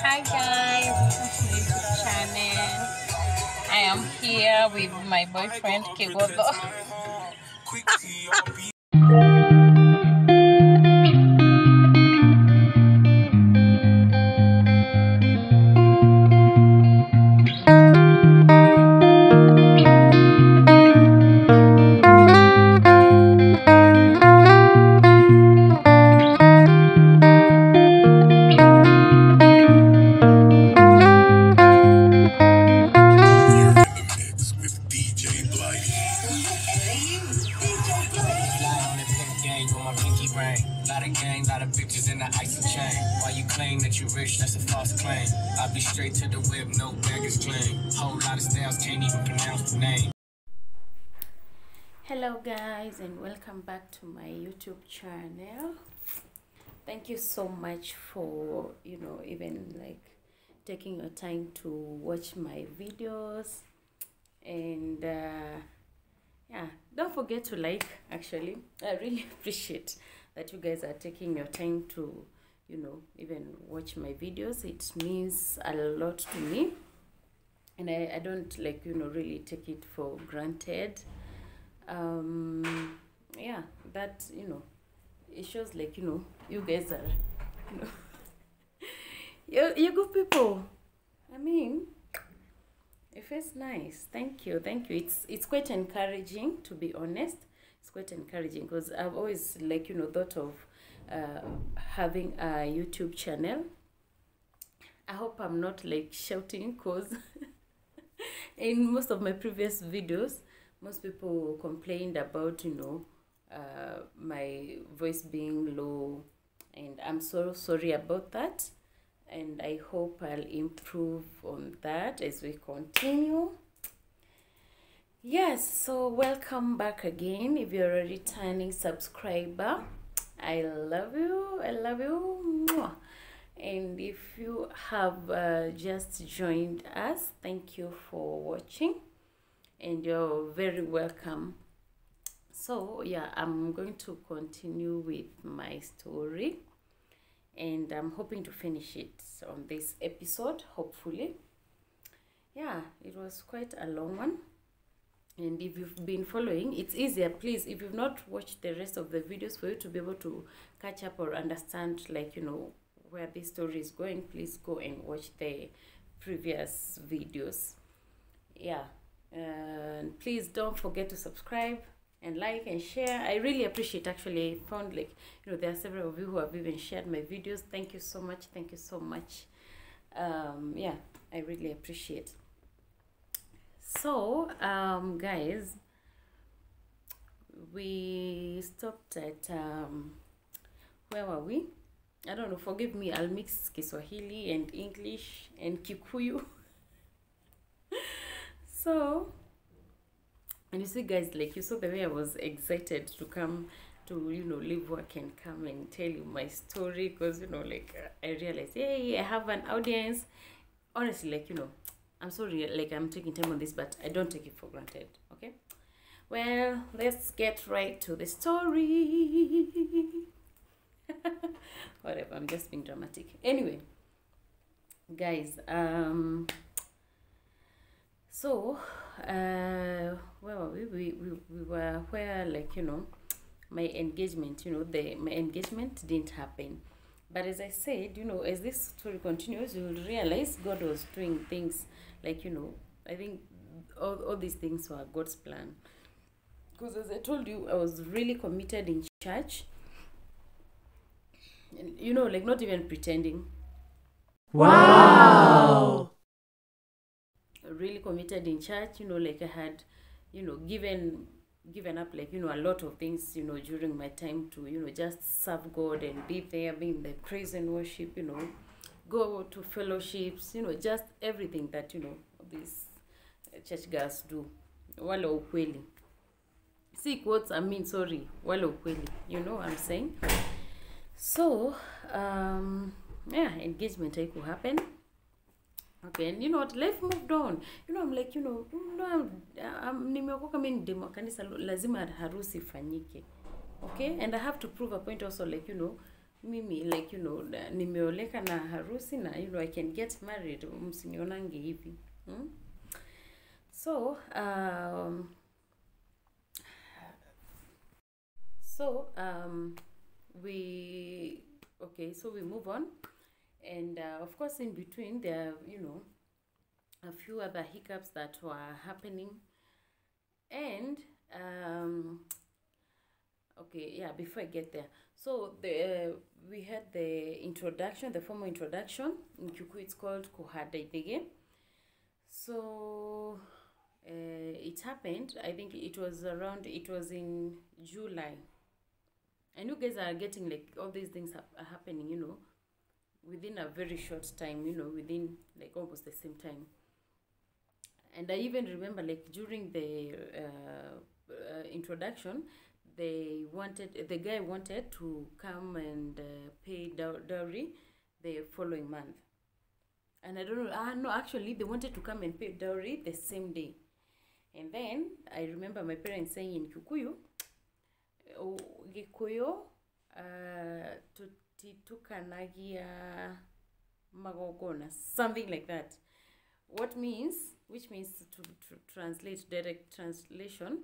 Hi guys, welcome to my YouTube channel. I am here with my boyfriend Kigodo. Lot of gang, lot of bitches in the icy chain. Why you claim that you rich, that's a false claim. I'll be straight to the whip, no baggage claim. Whole lot of styles, can't even pronounce the name. Hello guys and welcome back to my YouTube channel. Thank you so much for, even like taking your time to watch my videos. And yeah, don't forget to like. Actually, I really appreciate that you guys are taking your time to even watch my videos. It means a lot to me, and I don't really take it for granted. Yeah, that it shows you guys are you're good people. I mean, it feels nice. Thank you. It's quite encouraging, to be honest. It's quite encouraging because I've always thought of having a YouTube channel. I hope I'm not shouting because in most of my previous videos, most people complained about my voice being low, and I'm so sorry about that. And I hope I'll improve on that as we continue. Yes, so welcome back again. If you're a returning subscriber, I love you. I love you. Mwah. And if you have just joined us, thank you for watching, and you're very welcome. So yeah, I'm going to continue with my story, and I'm hoping to finish it on this episode, hopefully. Yeah, it was quite a long one, and if you've been following, it's easier. Please, if you've not watched the rest of the videos, for you to be able to catch up or understand where this story is going, please go and watch the previous videos. Yeah, and please don't forget to subscribe and like and share. I really appreciate. Actually, I found there are several of you who have even shared my videos. Thank you so much. Thank you so much. Yeah, I really appreciate. So guys, we stopped at where were we? I don't know, forgive me, I'll mix Kiswahili and English and Kikuyu. So, and you see guys, you saw the way I was excited to come to leave work and come and tell you my story, because I realized, hey, I have an audience. Honestly, I'm sorry, I'm taking time on this, but I don't take it for granted. Okay, well, let's get right to the story. Whatever, I'm just being dramatic. Anyway, guys, so where were we? We were where my engagement, my engagement didn't happen. But as I said, as this story continues, you will realize God was doing things I think all these things were God's plan. Because as I told you, I was really committed in church. And, not even pretending. Wow! Really committed in church. I had, given up a lot of things, during my time to, just serve God and be there, be in the praise and worship, go to fellowships, just everything that, these church girls do. Wala ukweli. See quotes, sorry, wala ukweli. You know what I'm saying? So, yeah, engagement could happen. Okay, and you know what, life moved on. I'm like, nimeokoka mimi ni demo kanisa, lazima harusi ifanyike. Okay, and I have to prove a point also, mimi like nimeoleka na harusi na I can get married, msinionange hivi. So we move on, and of course in between there are, a few other hiccups that were happening, and before I get there, so we had the formal introduction. In Kikuyu it's called Kuhadaidege. So it happened, I think it was in July, and you guys are getting like all these things are happening, within a very short time, within like almost the same time. And I even remember like during the introduction, the guy wanted to come and pay dowry the following month. And I don't know, no, actually they wanted to come and pay dowry the same day. And then I remember my parents saying in Kikuyu, Gikuyu, tutukanagia magogona, something like that. Which means to translate, direct translation,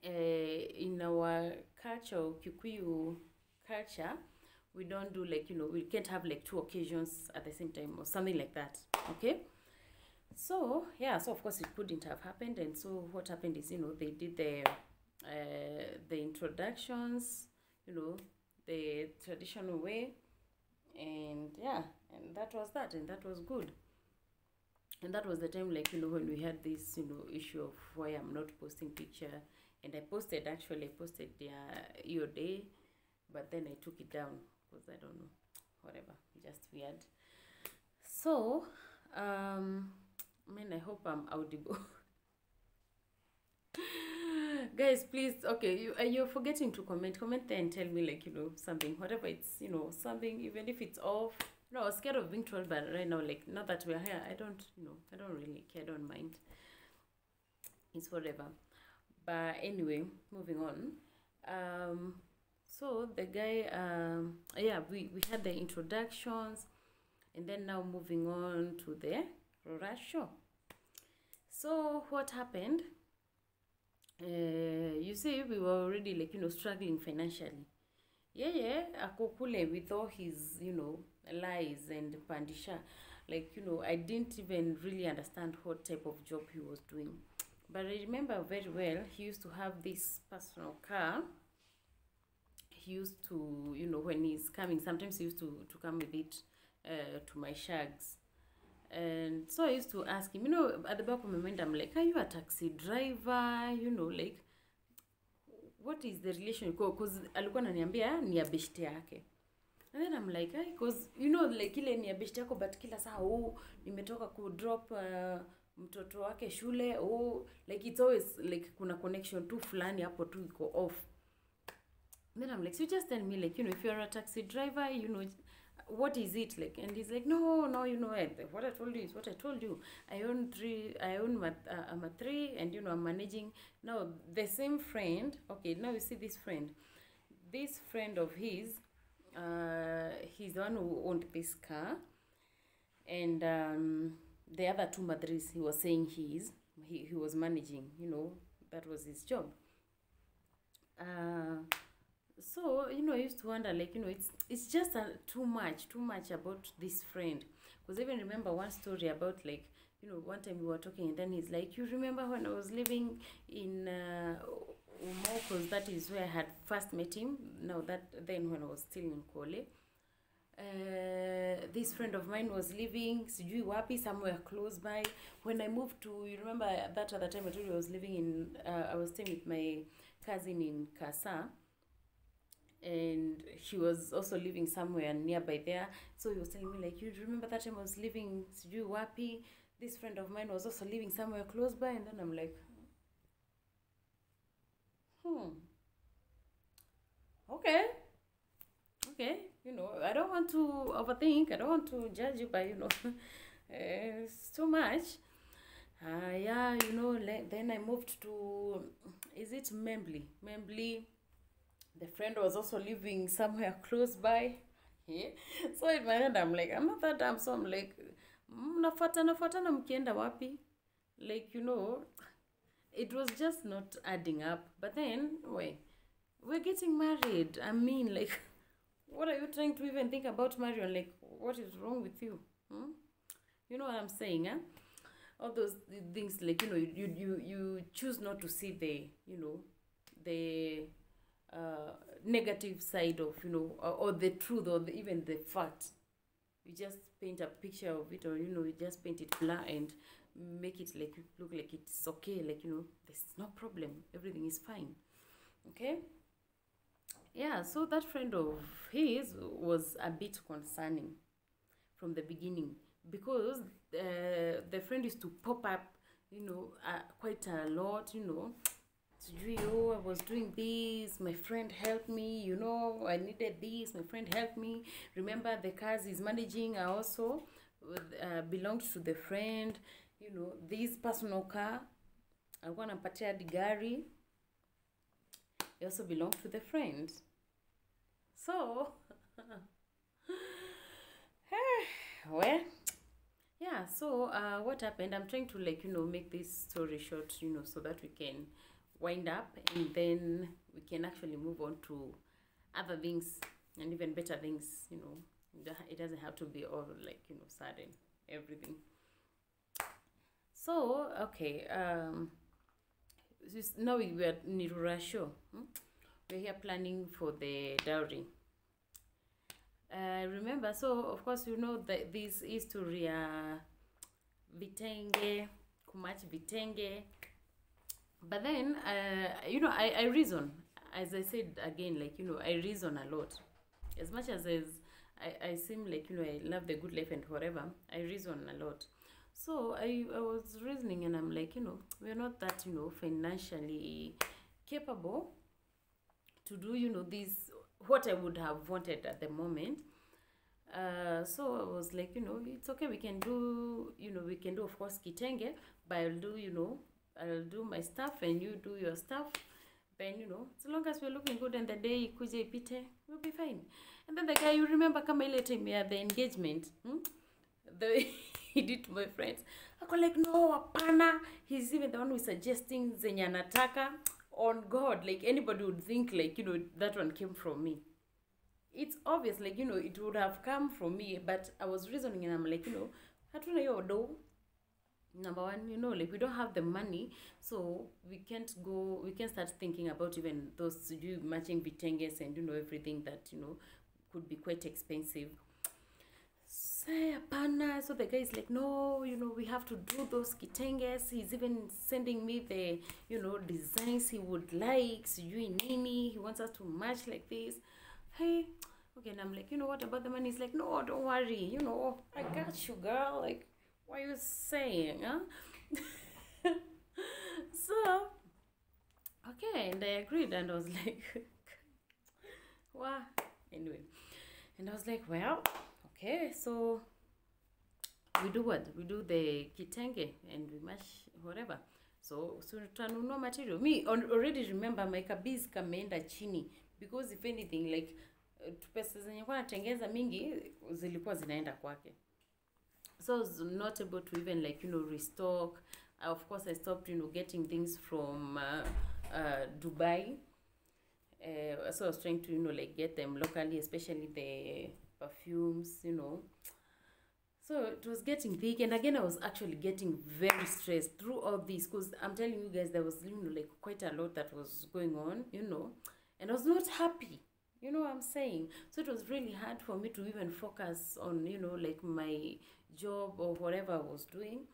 in our culture, Kikuyu culture, we don't do like, we can't have like two occasions at the same time or something like that. Okay. So yeah, so of course it couldn't have happened, and so what happened is, they did the introductions, the traditional way, and yeah, and that was that, and that was good. And that was the time, like, when we had this, issue of why I'm not posting picture, and I posted your day, but then I took it down because I don't know, whatever, just weird. So I hope I'm audible. Guys, please, okay, you're forgetting to comment there and tell me, like, something, whatever it's, something, even if it's off. No, I was scared of being trolled, but right now, like, now that we're here, I don't really care, I don't mind. It's whatever. But anyway, moving on. So the guy, we had the introductions, and then now moving on to the Ruracio. So what happened? You see, we were already like, struggling financially. Akokule with all his, lies and pandisha. Like, I didn't even really understand what type of job he was doing. But I remember very well, he used to have this personal car. He used to, when he's coming, sometimes he used to come with it to my shags. And so I used to ask him, at the back of my mind, I'm like, are you a taxi driver? Like, what is the relation? Because alikuwa ananiambia ni ya beshte yake. And then I'm like, because, like, ile ni ya beshte yako, but kila saa, nimetoka ku drop mtoto wake shule, like, it's always, like, kuna connection tu fulani hapo tu iko off. And then I'm like, so just tell me, like, if you're a taxi driver, what is it like? And he's like, no, what I told you is what I told you. I own I'm a 3, and I'm managing. Now the same friend, okay, now you see this friend of his, he's the one who owned this car, and the other 2 madris, he was saying he was managing, that was his job. So, I used to wonder, like, it's just too much about this friend. Because I even remember one story about, like, one time we were talking, and then he's like, you remember when I was living in Umo, because that is where I had first met him. Now then when I was still in Kole, this friend of mine was living sijui wapi, somewhere close by. When I moved to, you remember that other time I told you I was living in, I was staying with my cousin in Kasa, and he was also living somewhere nearby there. So he was telling me, like, you remember that time I was living sijui wapi, this friend of mine was also living somewhere close by. And then I'm like, okay, I don't want to overthink, I don't want to judge you, but it's too much. Then I moved to, is it Membly? The friend was also living somewhere close by. Yeah. So in my head, I'm like, I'm not that dumb. So I'm like, nafuatana mkienda wapi? Like, it was just not adding up. But then, wait, we're getting married. I mean, like, what are you trying to even think about Marion? Like, what is wrong with you? Hmm? You know what I'm saying, huh? All those things, like, you choose not to see the negative side of, or the truth, or even the fact. You just paint a picture of it, or, you just paint it blur and make it like look like it's okay, like, there's no problem, everything is fine. Okay. Yeah, so that friend of his was a bit concerning from the beginning, because the friend used to pop up, quite a lot, I was doing this, my friend helped me, I needed this, my friend helped me. Remember, the cars he's managing are also belonged to the friend, this personal car, I want to patia the gari, it also belonged to the friend. So, well, yeah, so what happened, I'm trying to, like, make this story short, so that we can wind up, and then we can actually move on to other things and even better things. It doesn't have to be all, like, sad and everything. So okay, now we are in Ruracio. We're here planning for the dowry. Remember, so of course, that this historia vitenge, kumach vitenge. But then, I reason, as I said again, like, I reason a lot. As much as I seem like, I love the good life and whatever, I reason a lot. So I was reasoning, and I'm like, we're not that, financially capable to do, this, what I would have wanted at the moment. So I was like, it's okay, we can do, of course, kitenge, but I'll do my stuff and you do your stuff. Then, so long as we're looking good and the day ikuje ipite, we'll be fine. And then the guy, you remember, kama ile time ya the engagement, the he did to my friends. I go like, no, apana. He's even the one who's suggesting zenye anataka. On God, like, anybody would think, like, that one came from me. It's obvious, like, it would have come from me, but I was reasoning, and I'm like, hatuna yo do. Number one, like, we don't have the money, so we can't start thinking about even those matching vitenges and, everything that, could be quite expensive. Say, apana. So the guy is like, no, we have to do those kitenges. He's even sending me the, designs he would like. Sijui nini. He wants us to match like this. Hey, okay, and I'm like, what about the money? He's like, no, don't worry. I got you, girl. Like, what are you saying, huh? So, okay, and I agreed, and I was like, wow. Anyway, and I was like, well, okay, so we do what? We do the kitenge and we match whatever. So tanunua material. Me already remember my kabiz kameenda chini, because if anything, like, pesa zenye kwa natengeza mingi zilikuwa zinaenda kwake. So I was not able to even, like, restock. Of course, I stopped, getting things from Dubai. So I was trying to, like, get them locally, especially the perfumes, So it was getting thick, and again, I was actually getting very stressed through all this, because I'm telling you guys, there was, like, quite a lot that was going on, and I was not happy. You know what I'm saying? So it was really hard for me to even focus on, like, my job or whatever I was doing.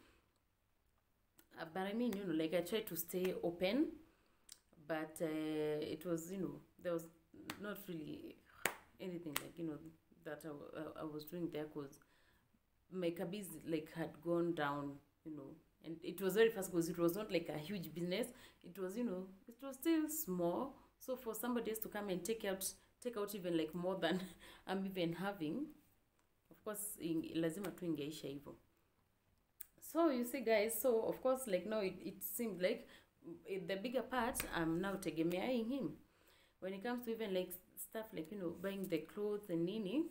But I mean, like, I tried to stay open, but it was, there was not really anything, like, that I was doing there, because my cabiz, like, had gone down, and it was very fast, because it was not like a huge business. It was, it was still small. So for somebody else to come and take out even, like, more than I'm even having, of course, lazima tu ingeisha hivyo. So you see, guys, so of course, like, now it seemed like the bigger part, I'm now tegemeaing him. when it comes to even like stuff like, you know, buying the clothes and nini,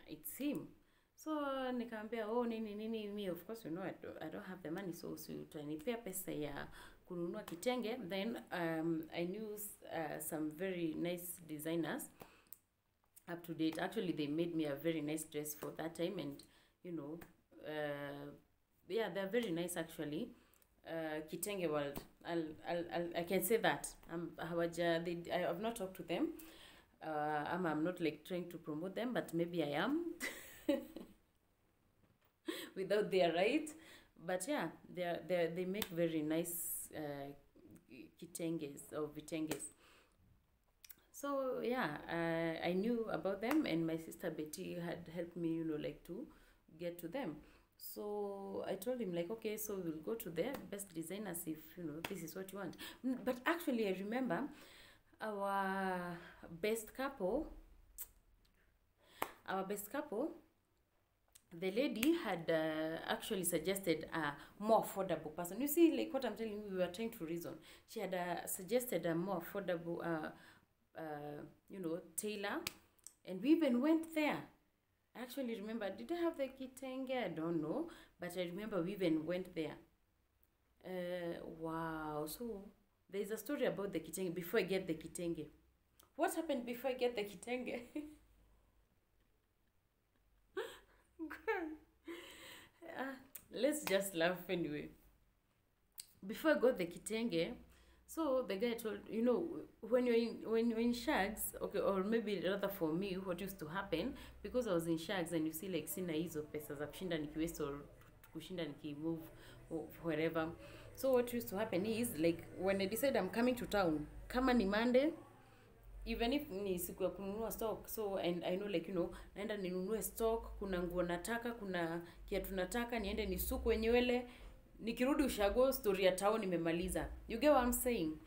it's him. So nikamwambia, oh nini, me of course, you know, I don't have the money, so utanipea pesa ya kununua kitenge. Then I knew some very nice designers up to date. Actually, they made me a very nice dress for that time, and you know, yeah, they're very nice actually. Kitenge world, I can say that I have not talked to them. I'm not like trying to promote them, but maybe I am without their right. But yeah, they make very nice kitenges or vitenges. So yeah, I knew about them, and my sister Betty had helped me, you know, like to get to them. So I told him like, okay, so we'll go to their best designers if, you know, this is what you want. But actually I remember our best couple, the lady had actually suggested a more affordable person. You see, like what I'm telling you, we were trying to reason. She had suggested a more affordable, you know, tailor, and we even went there. I actually remember, did I have the kitenge? I don't know, but I remember we even went there. Wow. So there's a story about the kitenge before I get the kitenge. What happened before I get the kitenge? Let's just laugh anyway. Before I got the kitenge, so the guy told, you know, when you're in shags, okay, or maybe rather for me, what used to happen, because I was in shags, and you see like sina hizo pesa za kushinda nikiwest or kushinda nikimove or wherever. So what used to happen is, like, when I decide I'm coming to town, kama ni Monday, even if ni siku ya kununua stock, so and I know, like, you know, naenda ninunue stock, kuna nguo nataka, kuna kiatu nataka, niende nisuku nywele, nikirudi ushago, story ya town nimemaliza. You get what I'm saying?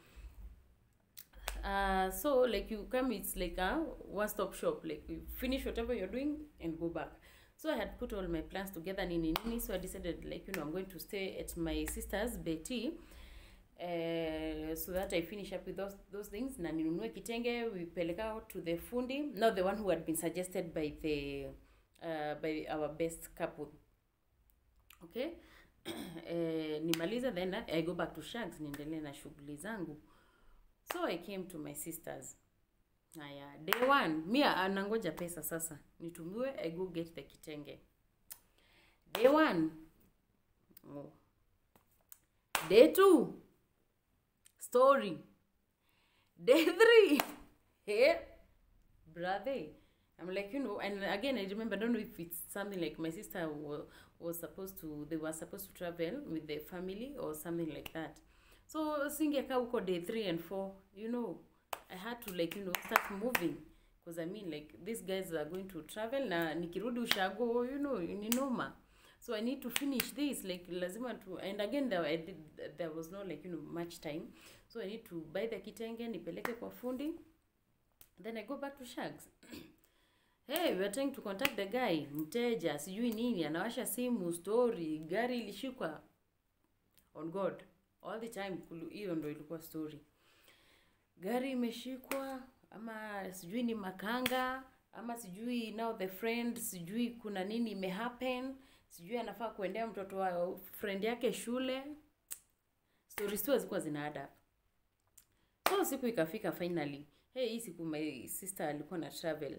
So like you come, it's like a one-stop shop. Like you finish whatever you're doing and go back. So I had put all my plans together, nini. So I decided, like, you know, I'm going to stay at my sister's, Betty, so that I finish up with those things. Na ninunue kitenge, we peleka out to the fundi, not the one who had been suggested by the by our best couple. Okay. Nimaliza, then I go back to shags, niendelee na shughuli zangu. So I came to my sisters. Haya, day one, mia anangoja pesa sasa, nitumiwe, I go get the kitenge. Day one, oh. Day two, story. Day three, hey, brother. I'm like, you know, and again, I remember, I don't know if it's something like my sister was supposed to, they were supposed to travel with their family or something like that. So, singeka uko day 3 and 4, you know, I had to, like, you know, start moving. Because, I mean, like, these guys are going to travel, na nikirudi ushago, you know, ni noma. So, I need to finish this, like, lazima to, and again, there was no, like, you know, much time. So, I need to buy the kitenge, nipeleke kwa fundi, then I go back to shags. Hey, we are trying to contact the guy, mteja, sijui nini, anawasha simu, story, gari ilishikwa. On God, all the time, hiyo ndo ilikuwa story. Gari imeshikwa, ama sijui ni makanga, ama sijui now the friend, sijui kuna nini imehappen, sijui anafaa kuendea mtoto wa friend yake shule. Stories tu hazikuwa zinaada. So siku ikafika finally. Hey, hii siku my sister alikuwa na travel.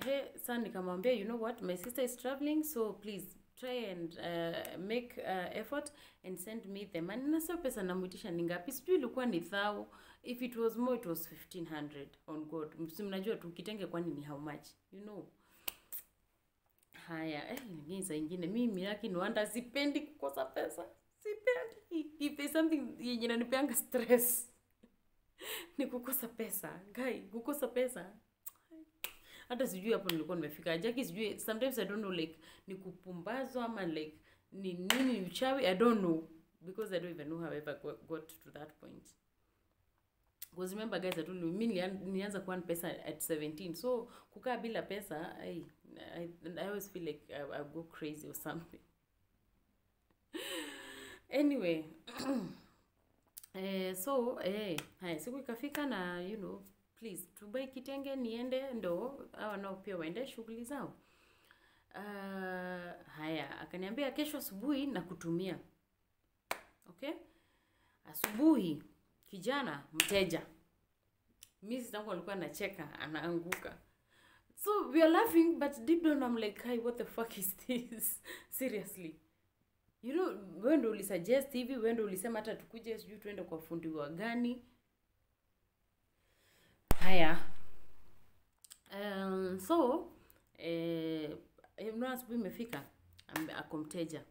Hey, son, nikamwambia, you know what, my sister is traveling, so please try and make effort and send me the money. Na sio pesa namuitisha ni ngapi, sijui ilikuwa ni 1,000. If it was more, it was 1,500. On God, mnajua tu kitenge kwani ni how much, you know. Haya, ngine ingine mimi yake ni wanda, sipendi kukosa pesa. Sipendi. If there's something yenye inanipeanga stress, ni kukosa pesa. Guy, kukosa pesa. Hata sijui hapo nilikuwa nimefika. Jackie sijui, sometimes I don't know, like, ni kupumbazwa ama like ni nini uchawi, I don't know, because I don't even know how I ever got to that point. Because remember guys, I told you, mimi nilianza kuwa na pesa at 17. So kukaa bila pesa, I always feel like I'll go crazy or something. Anyway, Haya siku ikafika na please tubai kitenge niende ndo hawa nao pia waende shughuli zao. Haya akaniambia kesho asubuhi na kutumia. Okay? Asubuhi kijana mteja. Mimi sitangu alikuwa anacheka anaanguka. So we are laughing but deep down I'm like, "Hey, what the fuck is this?" Seriously. Wewe ndio ulisuggest hivi, wewe ndio ulisema hata tukuje sijui tuende kwa fundi wa gani. Haya. Asubuhi imefika. Ako mteja.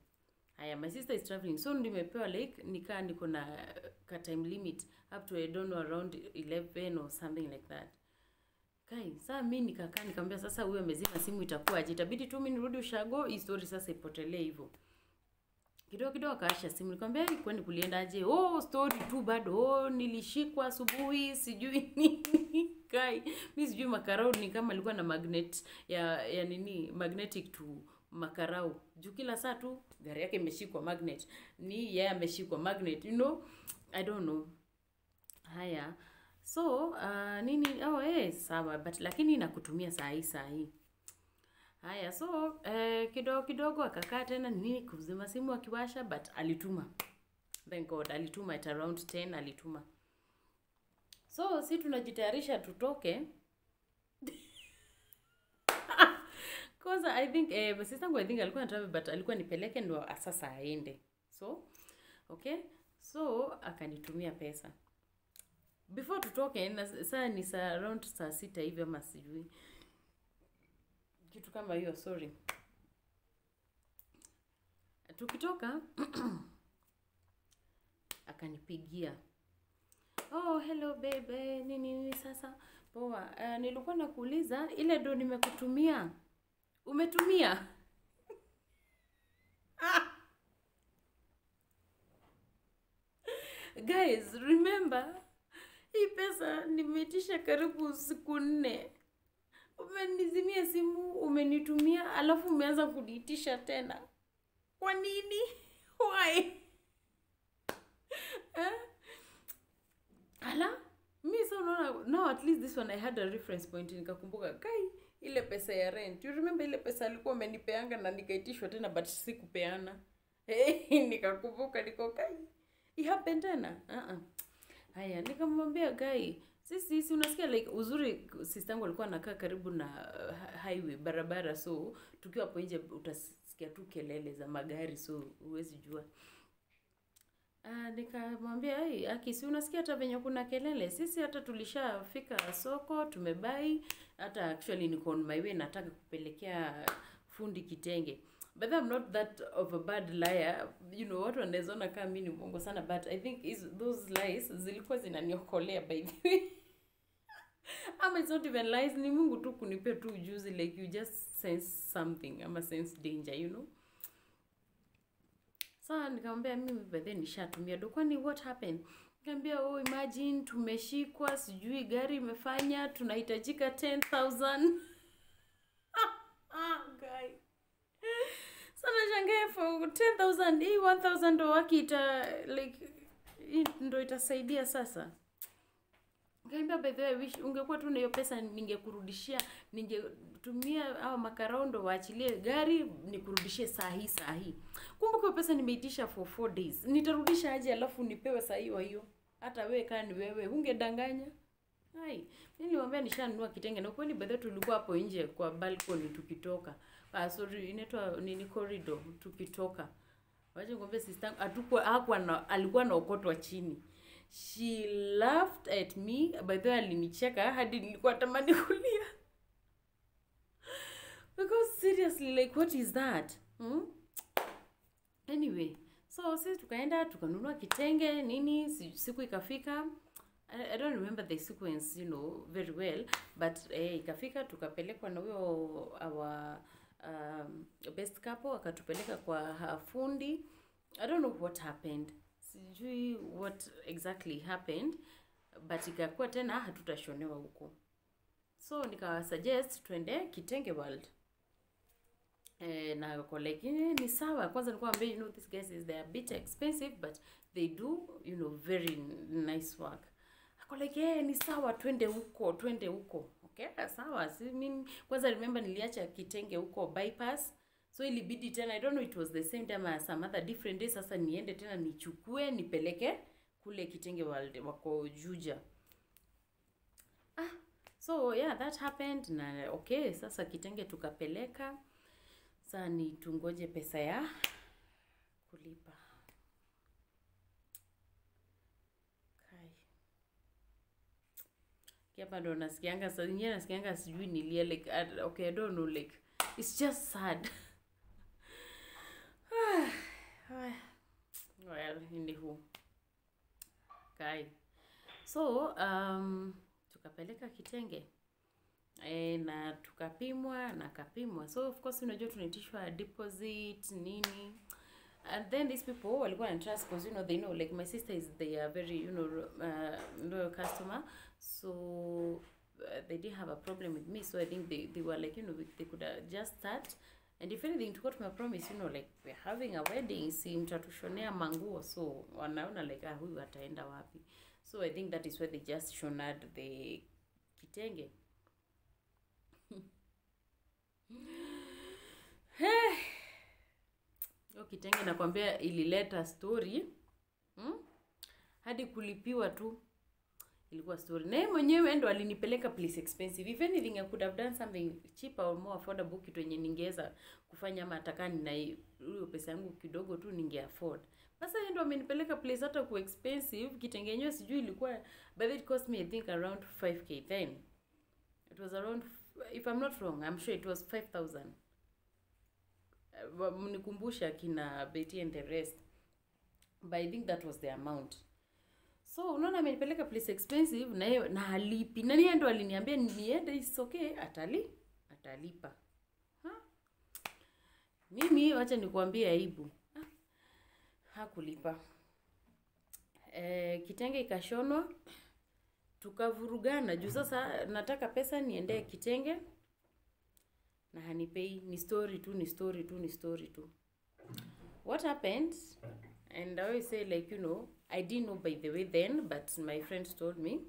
Haya, my sister is traveling. So nimepewa like niko na ka time limit up to I don't know around 11 or something like that. Kai, sasa mimi nikakaa nikamwambia sasa huyo amezima simu itakuwa aje? Itabidi tu mimi nirudi ushago, hii story sasa ipotelee hivyo. Kidogo akaasha simu. Nikamwambia kwani kulienda aje? Story tu bado. Nilishikwa asubuhi sijui nini. Kai, mimi sijui makarao ni kama alikuwa na magnet ya nini, magnetic to makarao. Juu kila saa tu gari yake imeshikwa magnet. Ni yeye ameshikwa magnet, I don't know. Haya. So, sawa, but lakini nakutumia saa hii. Haya, so, kidogo akakaa tena nini kuzima simu akiwasha, but alituma. Thank God, alituma at around 10 alituma. So, si tunajitayarisha tutoke. Cause I think, sistangu I think alikuwa anataka but alikuwa nipeleke ndo sasa aende. So, okay. So, akanitumia pesa. Before tutoke, saa ni around saa 6 hivi ama sijui. Kitu kama hiyo, sorry. Tukitoka, akanipigia. Hello baby, nini sasa? Poa, nilikuwa nakuuliza, ile ndo nimekutumia. Umetumia? Guys, remember, hii pesa nimeitisha karibu siku 4. Umenizimia simu, umenitumia, alafu umeanza kuniitisha tena. Kwa nini? Why? Mimi so unaona, now at least this one I had a reference point, nikakumbuka kai ile pesa ya rent. You remember ile pesa alikuwa amenipeanga na nikaitishwa tena but sikupeana. Nikakumbuka niko kai. It happened tena. Haya, nikamwambia guy, sisi unasikia like uzuri sistangu alikuwa anakaa karibu na highway barabara, so tukiwa hapo nje utasikia tu kelele za magari, so huwezi jua. Nikamwambia si unasikia hata venye kuna kelele, sisi hata tulishafika soko tumebai, hata actually niko on my way nataka kupelekea fundi kitenge. But I'm not that of a bad liar. Watu wanaezona kama mimi ni mwongo sana, but I think those lies zilikuwa zinaniokolea by the way. It's not even lies, ni Mungu tu kunipea tu ujuzi, like you just sense something, ama sense danger, So nikamwambia mimi by then nishatumia do. Kwani what happened? Nikamwambia imagine tumeshikwa, sijui gari imefanya, tunahitajika 10,000. Guy. Sana shangae for 10,000, 1,000 ndo wakita like ndo itasaidia sasa. Nikamwambia by the way, ungekuwa tu na hiyo pesa ningekurudishia, ningetumia au makaraundo waachilie gari nikurudishie saa hii. Kumbuka hiyo pesa nimeitisha for 4 days. Nitarudisha aje alafu nipewe saa hiyo? Hata wewe kama ni wewe ungedanganya. Mimi nilimwambia nishanunua kitenge na kweli by the way tulikuwa hapo nje kwa balcony tukitoka. Inaitwa nini, corridor tukitoka. Waje ngombe sister alikuwa anaokotwa chini. She laughed at me, by the way alinicheka hadi nilikuwa tamani kulia. Because seriously, like what is that? Anyway, so sisi tukaenda tukanunua kitenge nini, siku ikafika. I don't remember the sequence, very well, but ikafika tukapelekwa na huyo our best couple akatupeleka kwa fundi. I don't know what happened. Sijui what exactly happened, but ikakuwa tena hatutashonewa huko. So nikawasuggest twende Kitenge World. Na ako like ni sawa. Kwanza nilikuwa ambia, you know, these guys is they are a bit expensive but they do, you know, very nice work. Ako like ni sawa, twende huko. Okay, sawa. I mean, kwanza remember niliacha kitenge huko bypass. So ilibidi tena, I don't know, it was the same time as some other different days. Sasa niende tena nichukue nipeleke kule kitenge wako Juja. So yeah, that happened. Na okay, sasa kitenge tukapeleka. Sasa ni tungoje pesa ya kulipa. Kai. Kiapa ndo nasikianga, sasa nyingine nasikianga sijui nilie like, okay, I don't know, like, it's just sad. Well, anywho. Kai. So, tukapeleka kitenge. Na tukapimwa na kapimwa. So of course unajua tunaitishwa deposit nini. And then these people walikuwa na trust because, you know, they know, like my sister is, they are very, you know, loyal customer. So they didn't have a problem with me. So I think they were like, you know, they could just start. And if anything, to what my promise, you know, like we're having a wedding, si mtatushonea manguo. So wanaona like, huyu ataenda wapi. So I think that is why they just shoned the kitenge. Yo kitenge nakwambia ilileta story. Hadi kulipiwa tu ilikuwa story. Na yeye mwenyewe ndo alinipeleka place expensive. If anything, I could have done something cheaper or more affordable, kitu yenye ningeweza kufanya ama atakani na hiyo pesa yangu kidogo tu ninge afford. Sasa yeye ndo amenipeleka place hata ku expensive. Kitenge yenyewe sijui ilikuwa, but it cost me I think around 5k then. It was around, if I'm not wrong, I'm sure it was 5,000. Mnikumbusha kina Betty and the rest. But I think that was the amount. So unaona amenipeleka place expensive na halipi. Na yeye ndo aliniambia niende, it's okay, atalipa. Mimi wacha nikuambie aibu. Hakulipa. Kitenge ikashonwa. Tukavurugana juu sasa nataka pesa niende kitenge na hanipei. Ni story tu. What happened? And I always say, like, you know, I didn't know by the way then, but my friends told me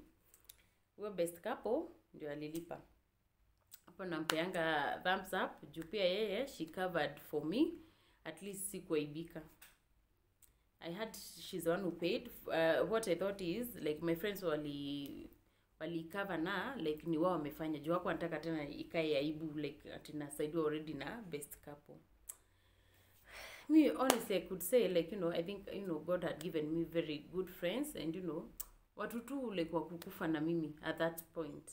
we're best couple ndio alilipa. Hapo nampeanga thumbs up juu pia yeye she covered for me, at least sikuaibika. She's the one who paid. What I thought is, like, my friends wali cover na, like, ni wao wamefanya. Juu wako anataka tena ikae aibu, like, atina side already na best couple. Me, honestly, I could say, like, you know, I think, you know, God had given me very good friends. And, you know, watu tu, like, wakukufa na mimi at that point.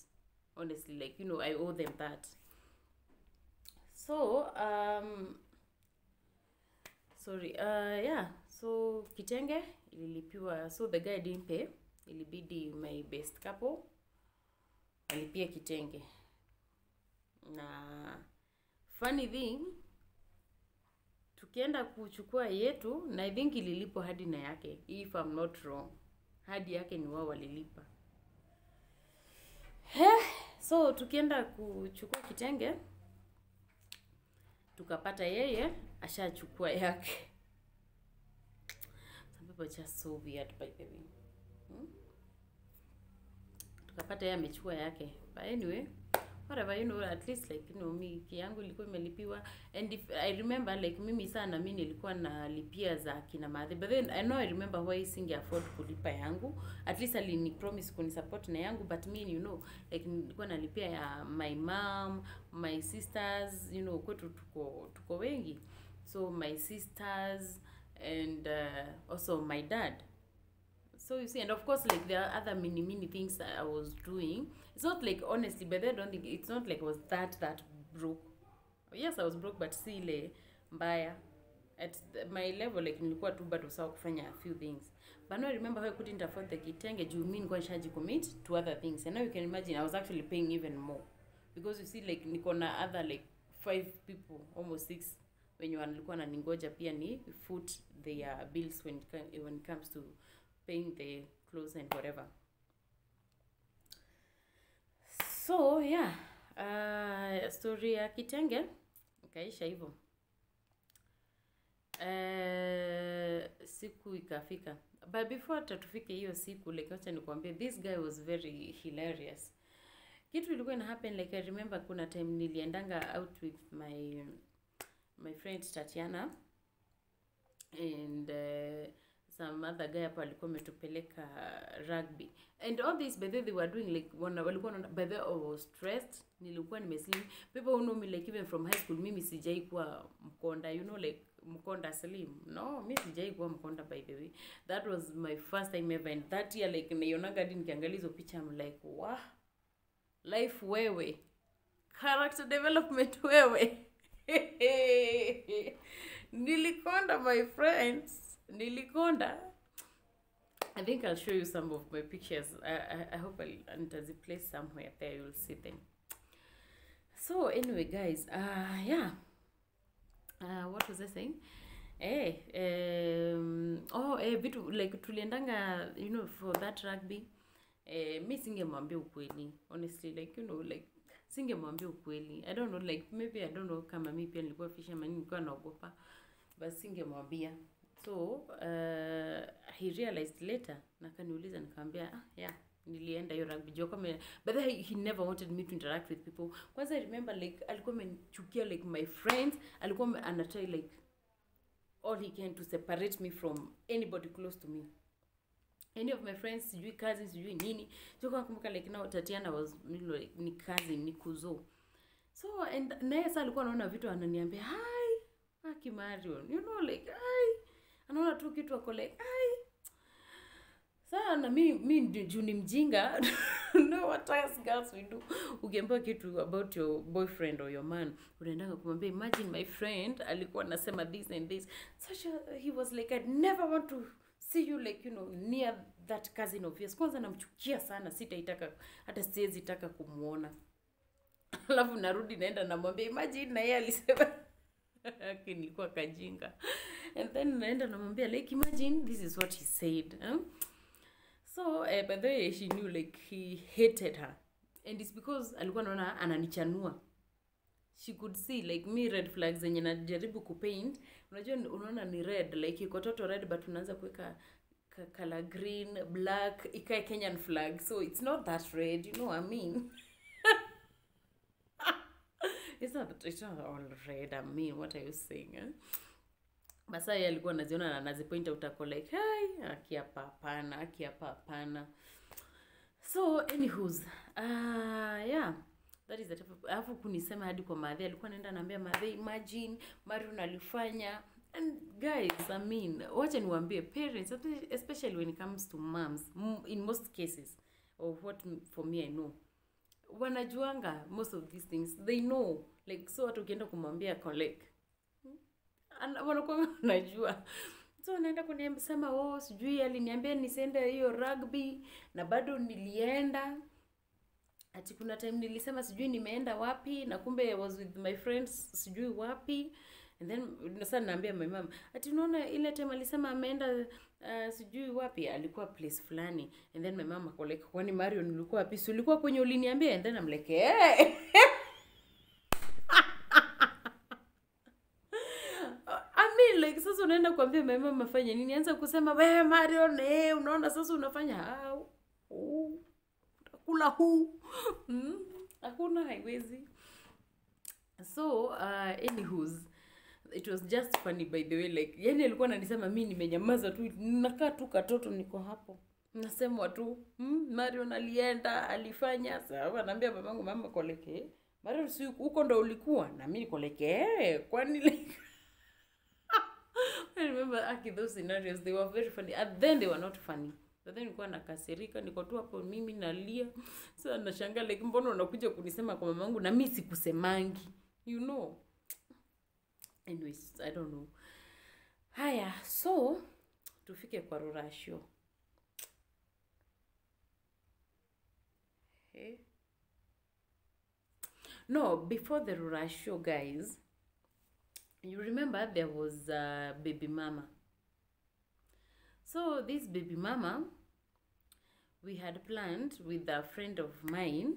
Honestly, like, you know, I owe them that. So, yeah. So kitenge ililipiwa. So the guy didn't pay. Ilibidi my best couple alipia kitenge. Na funny thing, tukienda kuchukua yetu, na I think ililipo hadi na yake, if I'm not wrong. Hadi yake ni wao walilipa. So tukienda kuchukua kitenge, tukapata yeye ashachukua yake. Some people just so weird, by the way. Tukapata yeye amechukua yake. But anyway, whatever, you know, at least, like, you know, me kiangu ilikuwa imelipiwa. And if I remember, like, mimi sana mimi nilikuwa nalipia za kina madhe, but then I remember why singe afford kulipa yangu. At least alini promise kunisupport na yangu, but me, you know, like, nilikuwa nalipia ya my mom, my sisters, you know, kwetu tuko wengi. So my sisters and also my dad. So you see, and of course, like, there are other many things that I was doing. It's not like, honestly, but I don't think, it's not like I was that broke. Yes, I was broke, but still mbaya. At my level, like, nilikuwa tu bado sawa kufanya a few things. But now I remember how I couldn't afford the kitenge, juu mimi nilikuwa nishaji commit to other things. And now you can imagine, I was actually paying even more. Because you see, like, niko na other, like, 5 people, almost 6, wenye walikuwa na ningoja pia ni foot their bills when it comes to paying the clothes and whatever. So yeah, story ya kitenge ikaisha hivyo. Siku ikafika, but before tatufike hiyo siku, like acha nikwambie, this guy was very hilarious. Kitu ilikuwa ina happen, like I remember kuna time niliendanga out with my friend Tatiana, and some other guy hapo alikuwa ametupeleka rugby, and all this by the way they were doing like walikuwa by the way I was stressed, nilikuwa nimeslim. People who know me like even from high school, mimi sijai kuwa mkonda, you know, like mkonda slim. No, mimi sijai kuwa mkonda by the way. That was my first time ever, and that year like naionaga hadi nikiangalia hizo picha I'm like wow, life wewe, character development wewe. Nilikonda my friends, nilikonda. I think I'll show you some of my pictures. I hope I'll place somewhere there, you'll see them. So anyway guys, yeah, what was I saying? Vitu like tuliendanga, you know, for that rugby. Mi singemwambia ukweli, honestly, like, you know, like singemwambia ukweli. I don't know, like maybe I don't know kama mimi pia nilikuwa fisherman, nilikuwa naogopa, but singemwambia. So he realized later, na kaniuliza, nikamwambia yeah, nilienda hiyo rugby joke. But he never wanted me to interact with people. Kwanza I remember like alikuwa amenichukia like my friends, alikuwa anatry like all he can to separate me from anybody close to me. Any of my friends, sijui cousins, sijui nini. So nakumbuka like now Tatiana was, you know, like, ni cousin, ni kuzo. So and naye sasa alikuwa anaona vitu ananiambia, "Hi, Aki Marion." You know, like, "Hi." Anaona tu kitu ako like, "Hi." Sasa na mimi juu ni mjinga. No, what us girls we do. Ukiambiwa kitu about your boyfriend or your man, unaendanga kumwambia, "Imagine my friend alikuwa anasema this and this." So he was like, "I'd never want to see you like, you know, near that cousin of yours." Kwanza namchukia sana, sitaitaka, hata siwezi taka kumuona. Alafu narudi naenda namwambia, "Imagine na yeye alisema." Nilikuwa kajinga. And then naenda namwambia like, "Imagine this is what he said." So by the way, she knew like he hated her, and it's because alikuwa anaona ananichanua. She could see like me red flags zenye najaribu kupaint. Unajua unaona ni red, like iko toto red, but unaanza kuweka color green, black, ikae Kenyan flag. So it's not that red, you know what I mean? It's not all red, I mean, what are you saying? Basa yeye alikuwa anaziona na anazipoint out ako like, "Hi, aki hapa hapana, aki hapa hapana." So anywho's, yeah, that is the type of, alafu kunisema hadi kwa Madhe, alikuwa anaenda anambia Madhe, "Imagine Marion alifanya." And guys, I mean, wacha niwaambie parents, especially when it comes to moms, in most cases, or what for me I know, wanajuanga most of these things, they know, like, so watu ukienda kumwambia collect, wanakuwa wanajua. So naenda kunisema, "Oh, sijui aliniambia nisiende hiyo rugby na bado nilienda." Ati kuna time nilisema sijui nimeenda wapi, na kumbe I was with my friends sijui wapi. And then sasa naambia my mom, "Ati unaona ile time alisema ameenda sijui wapi, alikuwa place fulani." And then my mom akoleka, "Kwani Marion ulikuwa wapi? Si ulikuwa kwenye uliniambia?" And then I'm like, "Eh." Like sasa unaenda kuambia my mama afanye nini? Anza kusema, "Wewe Marion, unaona sasa unafanya kula huu." Hakuna, haiwezi. So anywho's, it was just funny by the way, like yani alikuwa ananisema mimi nimenyamaza tu, nakaa tu katoto niko hapo. Nasema tu, "Marion alienda, alifanya." Sasa anaambia mamangu, "Mama koleke, Marion si huko ndo ulikuwa?" Na mimi koleke, kwani like I remember those scenarios, they were very funny. And then they were not funny. But then nilikuwa nakasirika, niko tu hapo mimi nalia. So nashangaa like mbona unakuja kunisema kwa mamangu na mimi sikusemangi. You know. Anyways, I don't know. Haya, so tufike kwa Ruracio. Okay. No, before the Ruracio, guys, you remember there was a baby mama. So this baby mama, we had planned with a friend of mine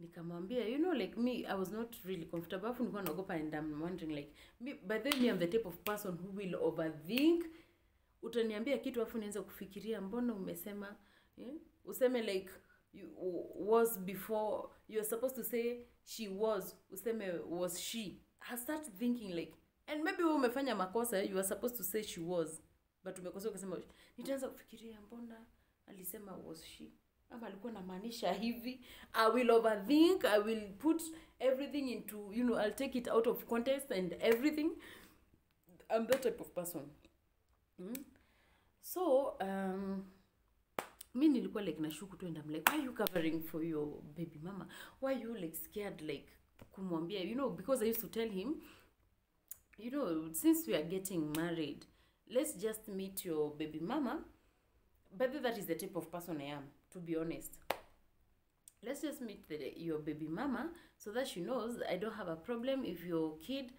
Nikamwambia, you know, like me, I was not really comfortable. Afu nilikuwa naogopa and I'm wondering like, me, by the way, me I'm the type of person who will overthink. Utaniambia kitu afu nianza kufikiria mbona umesema, useme like you was before, you're supposed to say she was, useme was she. I start thinking like, and maybe wewe umefanya makosa, you are supposed to say she was, but umekosa ukasema nitaanza kufikiria mbona alisema was she, ama alikuwa anamaanisha hivi. I will overthink, I will put everything into, you know, I'll take it out of context and everything. I'm that type of person. So me nilikuwa like nashuku tu, and I'm like, why are you covering for your baby mama? Why are you like scared like kumwambia, you know, because I used to tell him, you know, since we are getting married, let's just meet your baby mama. But that is the type of person I am, to be honest. Let's just meet your baby mama so that she knows I don't have a problem if your kid,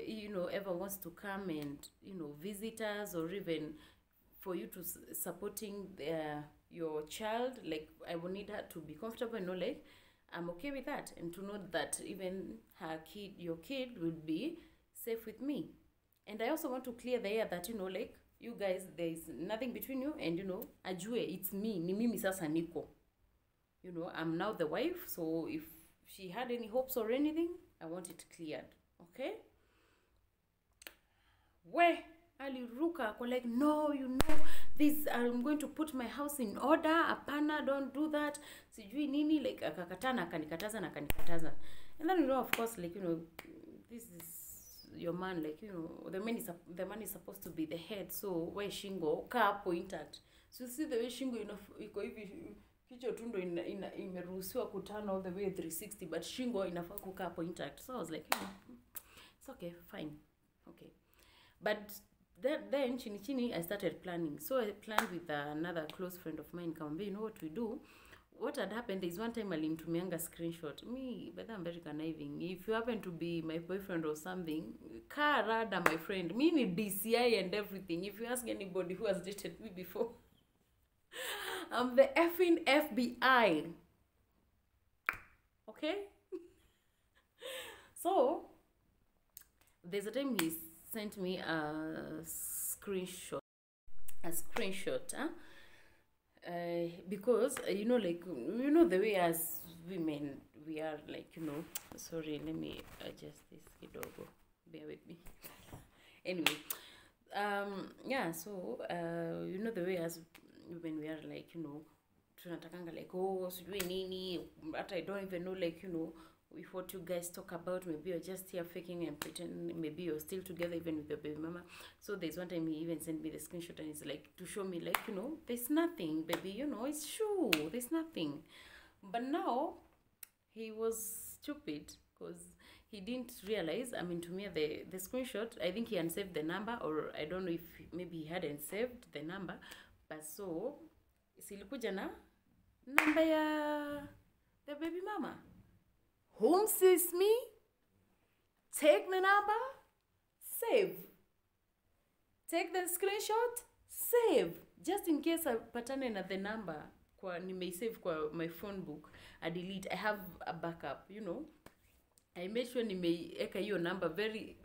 you know, ever wants to come and, you know, visit us, or even for you to supporting your child. Like, I will need her to be comfortable and know, like, I'm okay with that, and to know that even her kid, your kid, will be safe with me. And I also want to clear the air that, you know, like, you guys, there is nothing between you, and, you know, ajue it's me, ni mimi sasa niko. You know, I'm now the wife, so if she had any hopes or anything, I want it cleared, okay? Where aliruka ako like, no, you know, this, I'm going to put my house in order, apana, don't do that, sijui nini, like, akakatana, akanikataza. And then, you know, of course, like, you know, this is your man, like, you know, the man is supposed to be the head, so why shingo kaa hapo intact. So you see the way shingo iko hivi, kichwa tundo imeruhusiwa kutana all the way 360, but shingo inafaa kukaa hapo intact. So I was like, it's okay, fine, okay. But then chini I started planning. So I planned with another close friend of mine. Kamwambia, you know what we do? What had happened is, one time alinitumianga screenshot. Me, but I'm very conniving. If you happen to be my boyfriend or something, kaa rada, my friend. Me need DCI and everything. If you ask anybody who has dated me before, I'm the effing FBI. Okay? So, there's a time he sent me a screenshot. Because, you know, like, you know, the way as women, we are like, you know, sorry, let me adjust this kidogo. Bear with me. Anyway, yeah, so, you know, the way as women, we are like, you know, tunatakanga like, oh, sijui nini, but I don't even know, like, you know, with what you guys talk about. Maybe you're just here faking and pretending, maybe you're still together even with your baby mama. So there's one time he even sent me the screenshot, and it's like to show me, like, you know, there's nothing, baby, you know, it's true, there's nothing. But now he was stupid because he didn't realize, I mean, to me, the screenshot, I think he unsaved the number, or I don't know if maybe he hadn't saved the number. But so silikuja na number ya the baby mama. Whom sees me, take the number, save. Take the screenshot, save. Just in case I patane na the number, kwa nimeisave kwa my phone book, I delete. I have a backup, you know. I make sure nimeiweka hiyo number very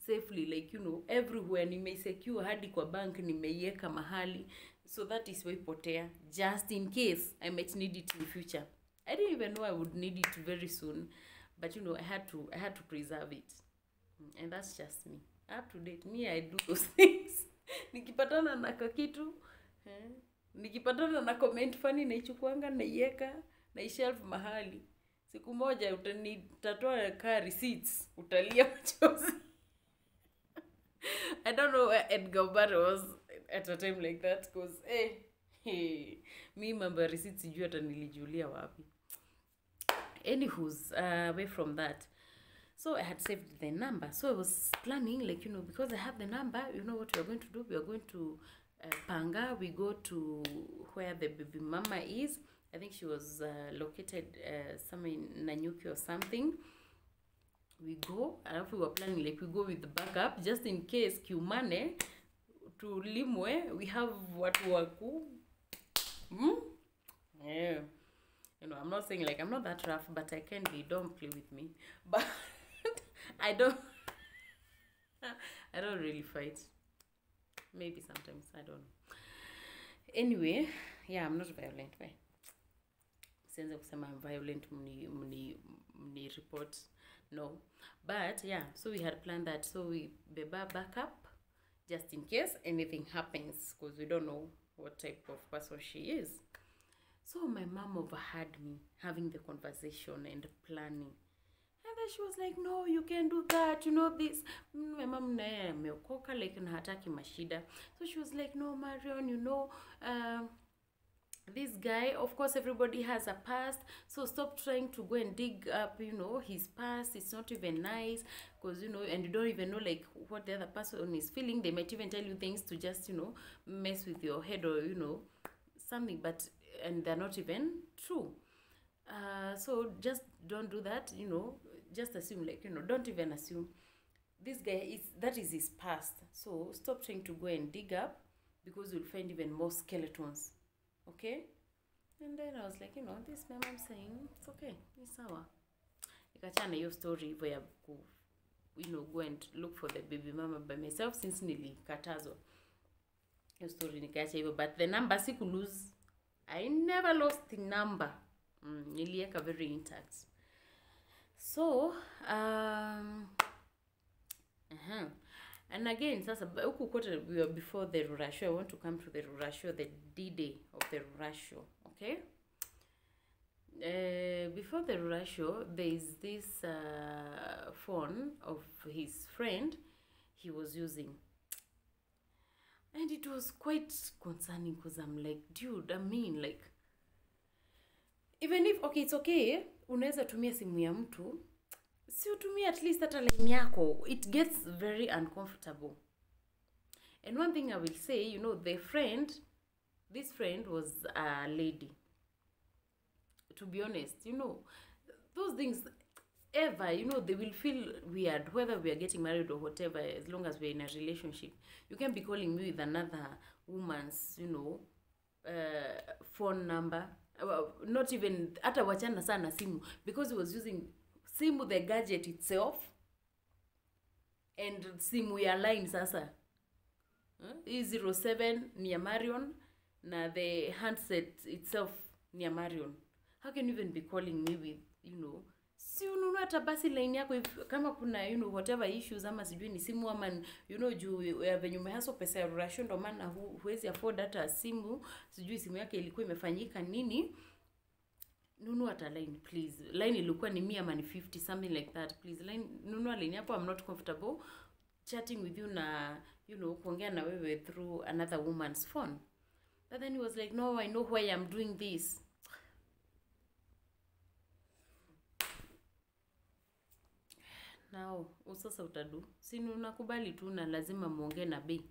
safely, like, you know, everywhere. Nimeisecure hadi kwa bank, nimeiweka mahali, so that is waipotea, just in case I might need it in future. I didn't even know I would need it very soon, but, you know, I had to preserve it, and that's just me. Up to date, me, I do those things. Nikipatana na kakitu, nikipatana na comment funny, naichukuanga, naiweka, naishelf mahali. Siku moja utanitatoa car receipts, utalia machozi. I don't know where Edgar Barry was at a time like that, because me mambo receipts sijui hata nilijulia wapi. Anywho's, away from that, so I had saved the number. So I was planning, like, you know, because I have the number, you know what we are going to do? We are going to Panga. We go to where the baby mama is. I think she was located somewhere in Nanyuki or something. We go, and if we were planning, like, we go with the backup, just in case Kiumane to Limwe, we have what waku. Yeah. You know, I'm not saying like I'm not that rough, but I can be. Don't play with me. But I don't I don't really fight. Maybe sometimes, I don't know. Anyway, yeah, I'm not violent. Why? Since I'm violent, mni report. No. But yeah, so we had planned that. So we beba backup just in case anything happens, because we don't know what type of person she is. So my mom overheard me having the conversation and planning. And then she was like, no, you can't do that, you know this. My mom meokoka like na hataki mashida. So she was like, no, Marion, you know, this guy, of course everybody has a past, so stop trying to go and dig up, you know, his past. It's not even nice, because, you know, and you don't even know like what the other person is feeling. They might even tell you things to just, you know, mess with your head, or, you know, something, but and they're not even true. So just don't do that, you know. Just assume, like, you know, don't even assume. This guy that is his past, so stop trying to go and dig up, because you'll find even more skeletons. Okay? And then I was like, you know, this my mom saying it's okay, it's our nikachana your story where you know, go and look for the baby mama by myself, since nilikatazwa your story nikaacha hivyo. But the number siku lose. I never lost the number. Nilieka very intact. So and again, sasa huku kote we were before the Ruracio. I want to come to the Ruracio, the D-Day of the Ruracio, okay? Before the Ruracio, there is this phone of his friend he was using. And it was quite concerning, because I'm like, dude, I mean, like, even if, okay, it's okay, unaweza tumia simu ya mtu, si utumia at least hata line yako. It gets very uncomfortable. And one thing I will say, you know, this friend was a lady. To be honest, you know, those things ever, you know, they will feel weird, whether we are getting married or whatever, as long as we're in a relationship. You can't be calling me with another woman's, you know, phone number. Not even, hata wachana sana simu, because he was using simu, the gadget itself, and simu ya line sasa. 07 ni ya Marion, na the handset itself ni ya Marion. How can you even be calling me with, you know, si ununua hata basi line yako kama kuna, you know, whatever issues, ama sijui ni simu, ama, you know, juu venye umehaso pesa ya Ruracio, ndo maana huwezi afford hata simu, sijui simu yake ilikuwa imefanyika nini. Nunua hata line, please. Line ilikuwa ni 100 ama ni 50, something like that. Please, line, nunua line hapo. I'm not comfortable chatting with you na, you know, kuongea na wewe through another woman's phone. But then he was like, no, I know why I'm doing this. Now, usasa utadu. Sinu unakubali tu na lazima muongee na bei.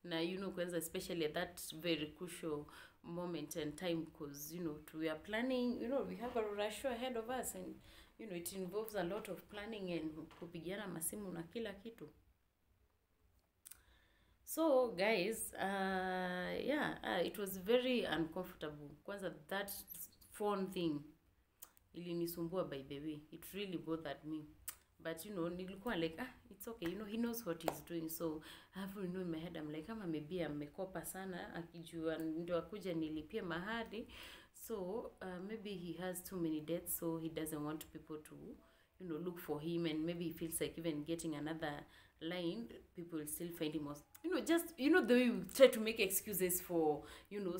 Na, you know, kwanza, especially at that very crucial moment and time, because, you know, we are planning, you know, we have a Ruracio ahead of us, and, you know, it involves a lot of planning and kupigiana masimu na kila kitu. So, guys, yeah, it was very uncomfortable. Kwanza, that phone thing ilinisumbua, by the way. It really bothered me. But, you know, nilikuwa like, it's okay, you know, he knows what he's doing. So, I have to know in my head, I'm like, kama maybe amekopa sana, akijua ndio akuja nilipie mahali. So, maybe he has too many debts, so he doesn't want people to, you know, look for him. And maybe he feels like even getting another line, people will still find him, you know, just, you know, the way we try to make excuses for, you know,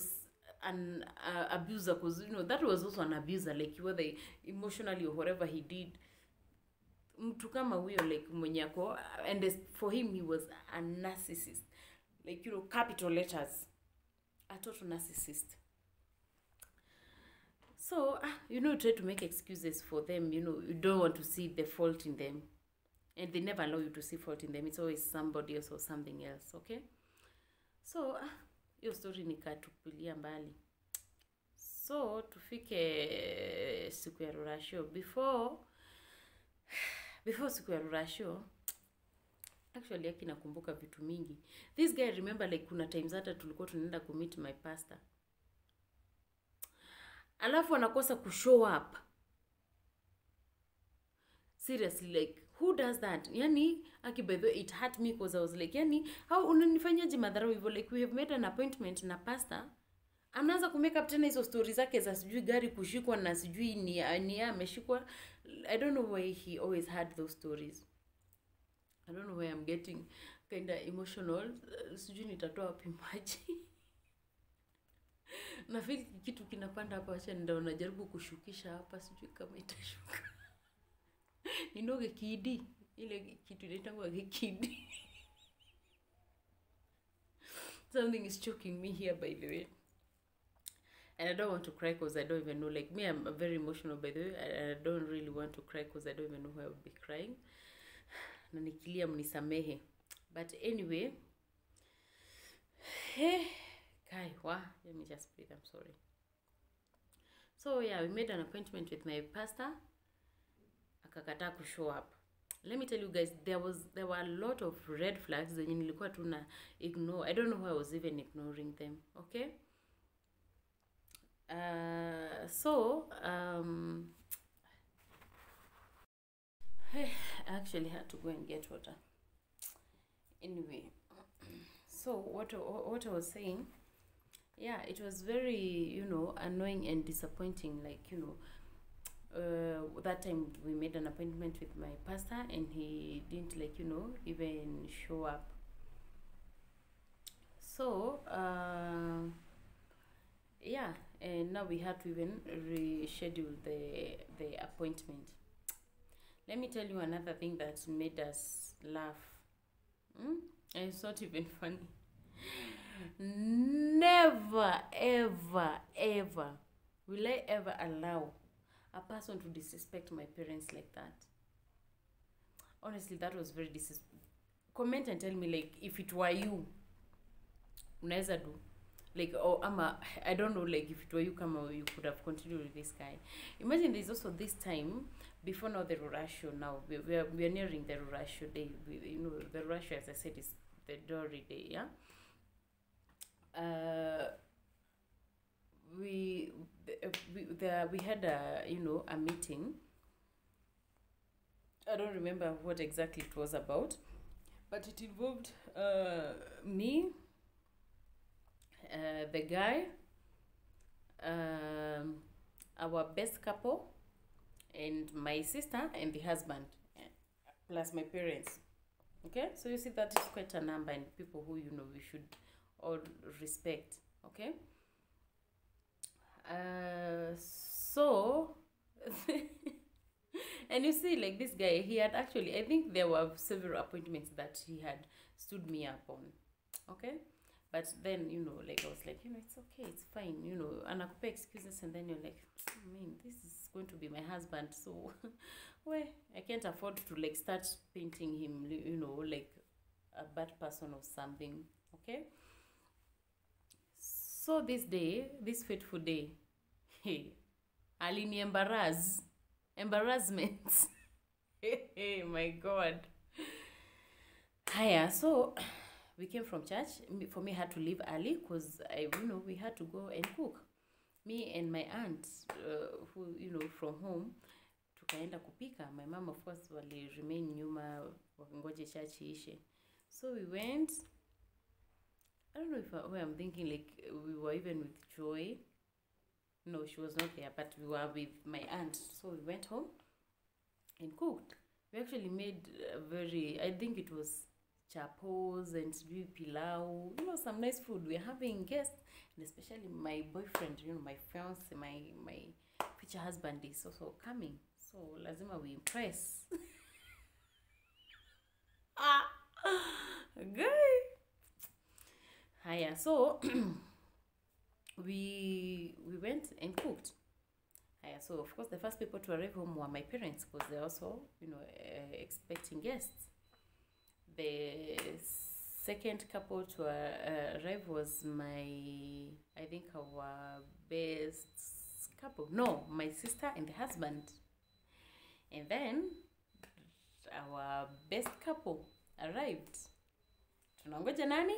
an abuser, because, you know, that was also an abuser, like, whether emotionally or whatever he did. Mtu kama huyo, like, mwenye ako, and for him he was a narcissist, like, you know, capital letters, a total narcissist. So, you know, try to make excuses for them. You know, you don't want to see the fault in them, and they never allow you to see fault in them. It's always somebody else or something else, okay? So, hiyo story nikatupilia mbali. So, tufike siku ya Ruracio. Before siku ya Ruracio, actually yaki nakumbuka vitu mingi. This guy, remember, like, kuna times hata tulikuwa tunaenda kumit my pastor. alafu anakosa kushow up. Seriously, like, who does that? Yani, by the way, it hurt me because I was like, yani, how unanifanyaje madharau hivyo? Like, we have made an appointment na pastor. Anaanza kumake up tena hizo stories zake za sijui gari kushikwa na sijui ni ameshikwa. I don't know why he always had those stories. I don't know why I'm getting kind of emotional. Sijui nitatoa wapi maji. Na feel kitu kinapanda hapa, acha ndio najaribu kushukisha hapa, sijui kama itashuka. Ninoge kidi, ile kitu inaitwa kidi. Something is choking me here, by the way. And I don't want to cry because I don't even know. Like me, I'm very emotional, by the way. I don't really want to cry because I don't even know who I would be crying. Na nikilia mnisamehe. But anyway, let me just breathe. I'm sorry. So yeah, we made an appointment with my pastor. Akakataa kushow up. Let me tell you guys, there were a lot of red flags that nilikuwa tuna ignore. I don't know why I was even ignoring them. Okay? I actually had to go and get water. Anyway, so what I was saying, yeah, it was very, annoying and disappointing. Like, that time we made an appointment with my pastor and he didn't, like, even show up. So, yeah, and now we had to even reschedule the appointment. Let me tell you another thing that made us laugh. And it's not even funny. Never, ever, ever will I ever allow a person to disrespect my parents like that. Honestly, that was very disrespectful. Comment and tell me, like, if it were you, unaweza do. Like, I don't know, like, if it were you, you could have continued with this guy. Imagine there's also this time, before now the Ruracio now, we are nearing the Ruracio day. The Ruracio, as I said, is the Dowry day, yeah? We had a meeting. I don't remember what exactly it was about, but it involved me, the guy, our best couple, and my sister and the husband, plus my parents. Okay, so you see that is quite a number and people who we should all respect. Okay. So and you see, like, this guy, he had actually, I think there were several appointments that he had stood me up on. Okay, but then like, I was like, it's okay, it's fine, anakupa excuses, and then you're like, this is going to be my husband, so well, I can't afford to, like, start painting him, like a bad person or something. Okay. So this fateful day, hey, alini embarrassment. Hey, my God. Hiya, so we came from church. For me, I had to leave early because we had to go and cook. Me and my aunt, who from home, tukaenda kupika. My mom, of course, wali remain nyuma wakingoje church ishe. So we went. I don't know if I'm thinking, like, we were even with Joy. No, she was not there, but we were with my aunt. So we went home and cooked. We actually made I think it was chapos and pilau, some nice food. We're having guests, and especially my boyfriend, my fiance, my future husband is also coming. So lazima we impress. Guy. Hiya, so we went and cooked. Hiya, so of course the first people to arrive home were my parents because they're also expecting guests. The second couple to arrive was I think our best couple. No, my sister and the husband. And then our best couple arrived. Tunangoja nani?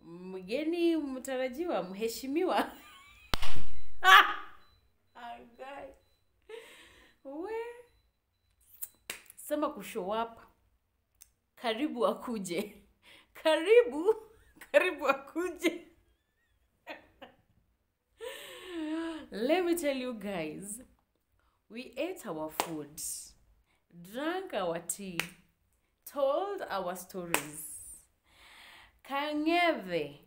Mgeni mtarajiwa, mheshimiwa. Guy. Where? Sema kushow up. Karibu akuje. Karibu akuje. Let me tell you guys, we ate our food, drank our tea, told our stories. Kangeve.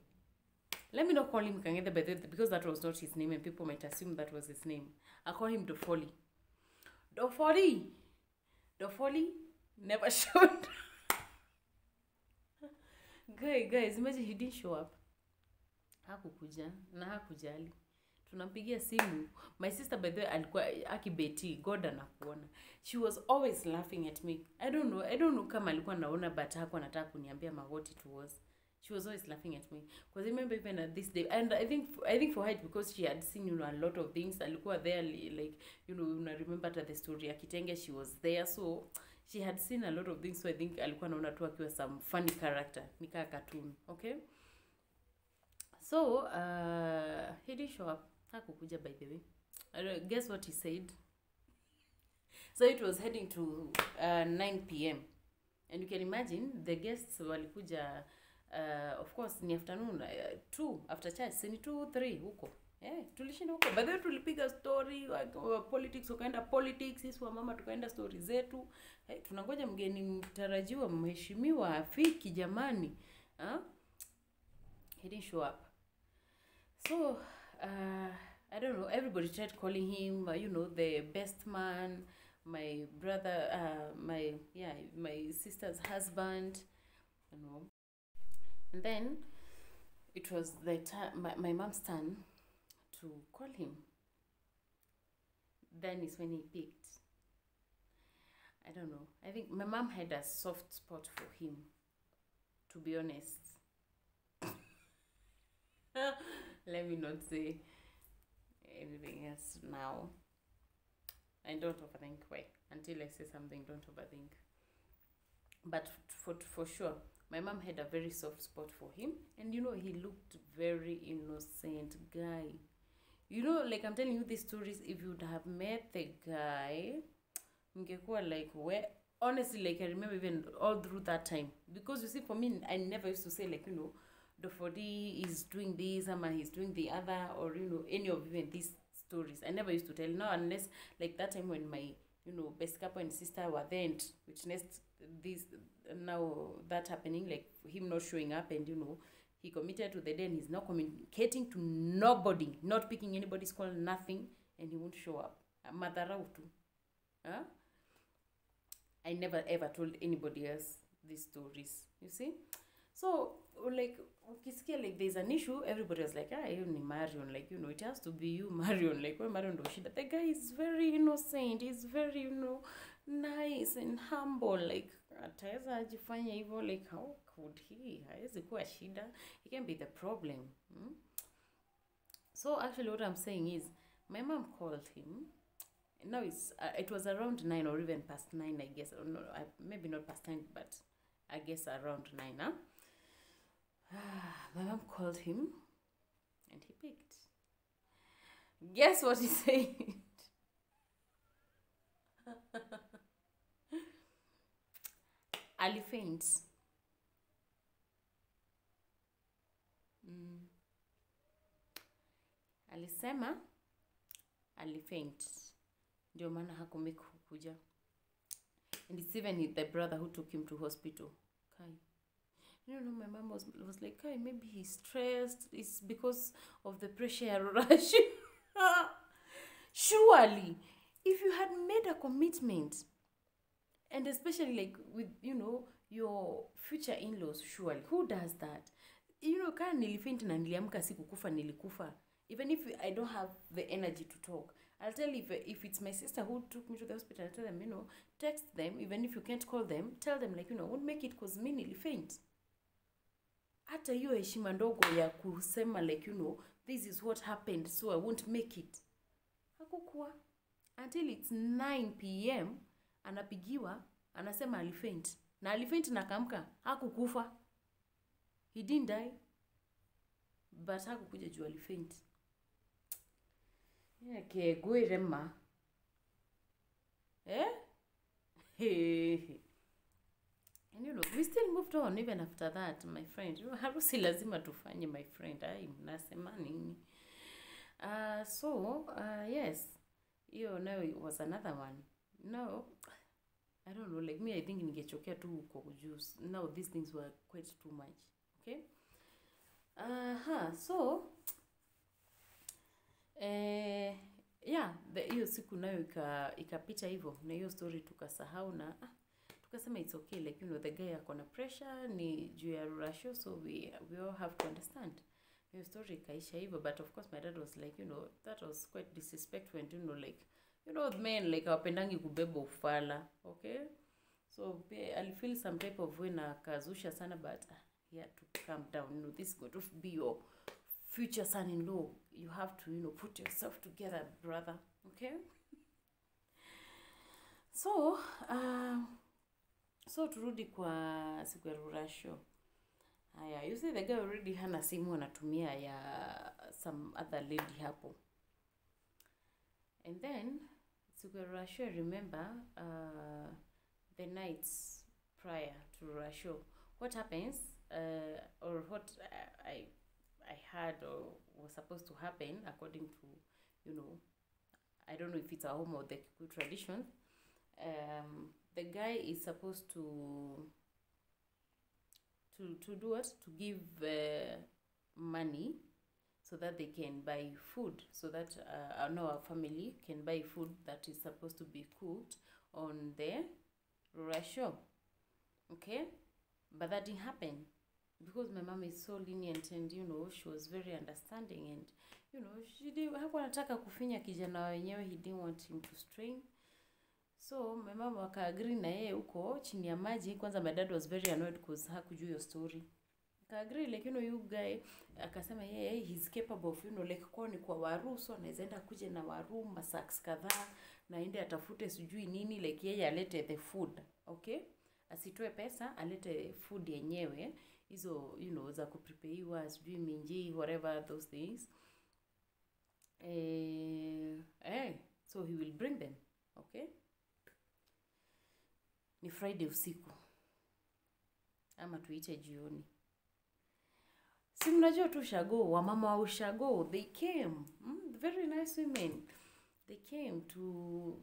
Let me not call him Kangeve because that was not his name and people might assume that was his name. I call him Dofoli. Dofoli never showed. Guys, imagine he didn't show up. Hakukuja na hakujali. Tunampigia simu. My sister by the way alikuwa akibeti, God anakuona. She was always laughing at me. I don't know kama alikuwa naona but hakuwa anataka kuniambia what it was. She was always laughing at me because I remember even at this day, and I think for her because she had seen a lot of things. Alikuwa there like I remember at the story ya Kitenge, she was there, so she had seen a lot of things. So I think alikuwa naona tu akiwa some funny character, nika cartoon, okay? So he didn't show up. Hakukuja by the way. Guess what he said? So it was heading to 9 p.m. And you can imagine the guests walikuja of course ni afternoon 2 after church, ni 2-3 huko. Tulishinda huko. By the way tulipiga story politics, ukaenda politics, sisi wa mama tukaenda story zetu. Tunangoja mgeni mtarajiwa mheshimiwa afiki jamani. He didn't show up. So I don't know, everybody tried calling him the best man, my brother, my sister's husband, and then it was the time, my mom's turn to call him. Then is when he picked. I don't know, I think my mom had a soft spot for him, to be honest. Let me not say anything else now. And don't overthink. Why? Until I say something, don't overthink. But for sure, my mom had a very soft spot for him. And he looked very innocent guy. Like I'm telling you these stories, if you'd have met the guy, mngekuwa like, where? Honestly, like I remember even all through that time. Because you see, for me, I never used to say like, the 40 is doing this, Ama he's doing the other, or any of even these stories. I never used to tell now, unless like that time when my best couple and sister were there, and which next this now that happening, like him not showing up, and he committed to the day and he's not communicating to nobody, not picking anybody's call, nothing, and he won't show up. Madharau tu. I never ever told anybody else these stories, you see. So like ukisikia like there's an issue, everybody was like, you ni Marion, like it has to be you, Marion, like when Marion do shida. The guy is very innocent, he's very nice and humble, like ataweza ajifanya hivyo, like how could he? Haiwezi kuwa shida, he can be the problem. So actually what I'm saying is my mom called him. Now it was around 9 or even past 9, I guess. Or no, maybe not past 9, but I guess around 9. My mom called him and he picked. Guess what he said? Alifaint. Alisema alifaint. Ndio maana hakumake kuja. And it's even the brother who took him to hospital. Kai. My mom was like, Kai, maybe he's stressed. It's because of the pressure rush. Surely, if you had made a commitment, and especially like with, your future in-laws, surely, who does that? Kama nilifaint na niliamka sikukufa nilikufa. Even if I don't have the energy to talk, I'll tell you if it's my sister who took me to the hospital, I'll tell them, text them. Even if you can't call them, tell them like, won't make it because me nilifaint. Hata hiyo heshima ndogo ya kusema like, this is what happened, so I won't make it. Hakukuwa. Until it's 9 p.m, anapigiwa, anasema alifaint. Na alifaint na kamka, hakukufa. He didn't die. But hakukuja juu alifaint. yake guirema and you know, we still moved on even after that, my friend. You know, harusi lazima tufanye, my friend. Ai, mnasema nini? Yes, now was another one. No, I don't know, like me, I think ningechokea tu huko juice. Now these things were quite too much. Okay? Yeah, hiyo siku nayo ikapita hivyo, na hiyo story tukasahau na tukasema it's okay, like you know, the guy akona pressure ni juu ya Ruracio, so we all have to understand. Hiyo story ikaisha hivyo, but of course my dad was like, you know, that was quite disrespectful, and you know, like, you know, men like hawapendangi kubeba ufala, okay? So I'll feel some type of way na kazusha sana, but he had to calm down. You know, this is going to be your future son-in-law. You have to, you know, put yourself together, brother, okay? So turudi kwa siku ya Ruracio. Haya, you see the guy already hana simu anatumia ya some other lady hapo. And then siku ya Ruracio, I remember the nights prior to Ruracio, what happens, or what I heard or was supposed to happen according to, you know, I don't know if it's a home or the Kikuyu tradition. The guy is supposed to do what? To give money so that they can buy food, so that our family can buy food that is supposed to be cooked on the Ruracio. Okay? But that didn't happen because my mom is so lenient, and you know, she was very understanding, and you know, she didn't hakuwa anataka kufinya kijana wenyewe, he didn't want him to strain. So my mom waka-agree na yeye huko chini ya maji. Kwanza my dad was very annoyed because hakujua hiyo story. Ka-agree, like you know, you guy akasema yeye he's capable of, you know, like kwa ni kwa waru, so anaenda kuja na waru masaks kadhaa na ende atafute sijui nini, like yeye alete the food, okay? Asitoe pesa, alete food yenyewe hizo, you know, za kuprepeiwa sijui minji, whatever those things. So he will bring them, okay? Ni Friday usiku ama tuite jioni. Si mnajua tu ushago, wamama wa ushago, they came, very nice women. They came to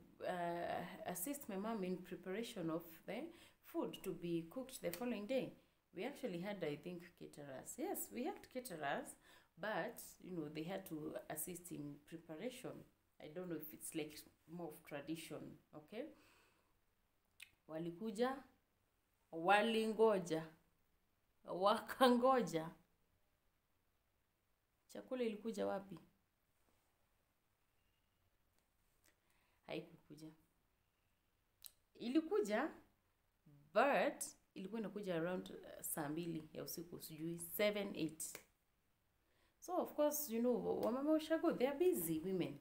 assist my mom in preparation of the food to be cooked the following day. We actually had, I think, caterers. Yes, we had caterers, but, you know, they had to assist in preparation. I don't know if it's like more of tradition, okay? Walikuja, walingoja, wakangoja. Chakula ilikuja wapi? Haikukuja. Ilikuja, but ilikuwa inakuja around saa 2 ya usiku, sijui 7, 8. So of course, you know, wamama ushago, they are busy women.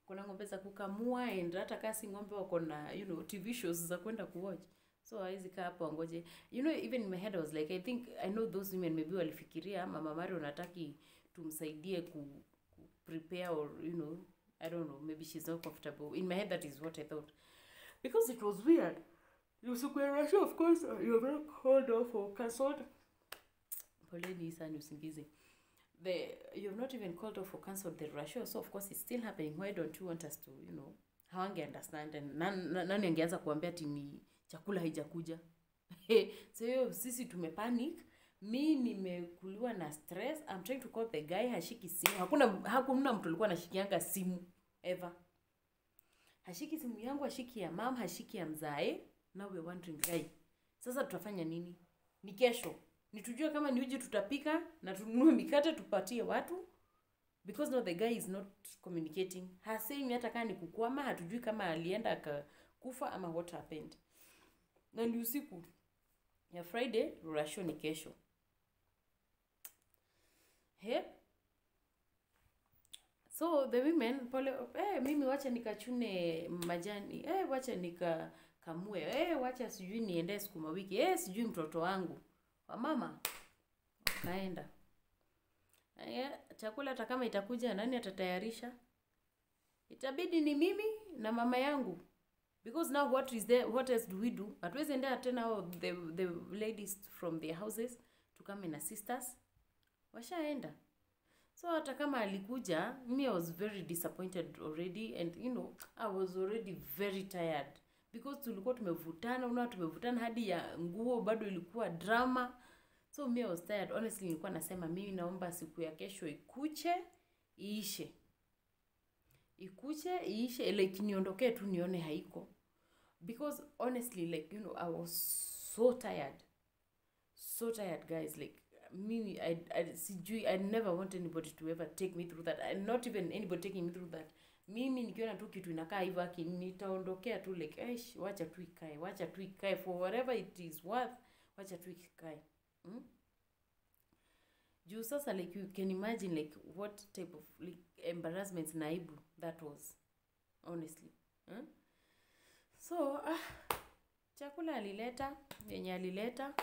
Kuna ngombe za kukamua, and hata kasi ngombe wako na, you know, TV shows za kwenda kuwatch. So haizi kaa hapo ngoje. You know, even in my head I was like, I know those women maybe walifikiria mama Mari unataki tumsaidie ku prepare, or you know, I don't know, maybe she's not comfortable. In my head that is what I thought. Because it was weird. You siku ya Ruracio, of course, you're very called off or cancelled. Poleni sana usingize. You've not even called off or cancelled the Ruracio, so of course it's still happening. Why don't you want us to, you know, hawange understand, and nani angeanza kuambia ati ni chakula haijakuja. So sisi tumepanic, mi nimekuliwa na stress, I'm trying to call the guy, hashiki simu. Hakuna mtu alikuwa anashikianga simu ever. Hashiki simu yangu, hashiki ya mom, hashiki ya mzae. Now we're wondering, guy, sasa tutafanya nini? Ni kesho. Nitujue kama ni uji tutapika na tununue mikate tupatie watu, because now the guy is not communicating. Hasemi hata kama ni kukwama, hatujui kama alienda akakufa ama what happened. Na ni usiku ya Friday, Ruracio ni kesho. So the women pole, mimi wacha nikachune majani, wacha nikakamue, wacha sijui niende sukuma wiki, sijui mtoto wangu. Wamama kaenda. Chakula hata kama itakuja, nani atatayarisha? itabidi ni mimi na mama yangu, because now what is there, what else do we do? Hatuwezi enda tena the ladies from their houses to come and assist us, washaenda. So hata kama alikuja, me I was very disappointed already, and you know I was already very tired because tulikuwa tumevutana hadi ya nguo bado ilikuwa drama. So me I was tired honestly. Nilikuwa nasema mimi naomba siku ya kesho ikuche iishe like niondokee tu nione haiko, because honestly like you know I was so tired guys. Like me I never want anybody to ever take me through that, and not even anybody taking me through that. Mimi nikiona tu kitu inakaa hivyo nitaondokea tu like wacha tu ikae for whatever it is worth, wacha tu ikae. Juu sasa like you can imagine like what type of like embarrassment na aibu that was, honestly. So chakula alileta, yenye alileta,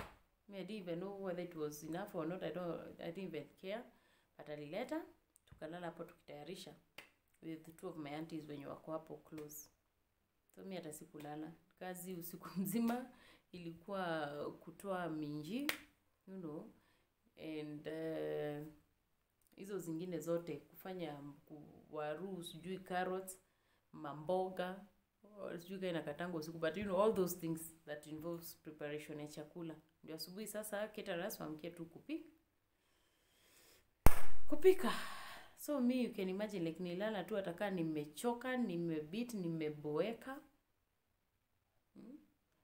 I didn't even know whether it was enough or not. I didn't even care, but alileta, tukalala hapo tukitayarisha with the two of my aunties wenye wako hapo close. So mimi hata sikulala, kazi usiku mzima ilikuwa kutoa minji, you know, and hizo zingine zote kufanya waru, sijui carrots, mamboga, sijui kaina katango usiku, but you know all those things that involves preparation ya chakula. Ndio asubuhi sasa caterers wamkie tu kupika. So me you can imagine like nilala tu ataka nimechoka, nimebeat, nimeboeka.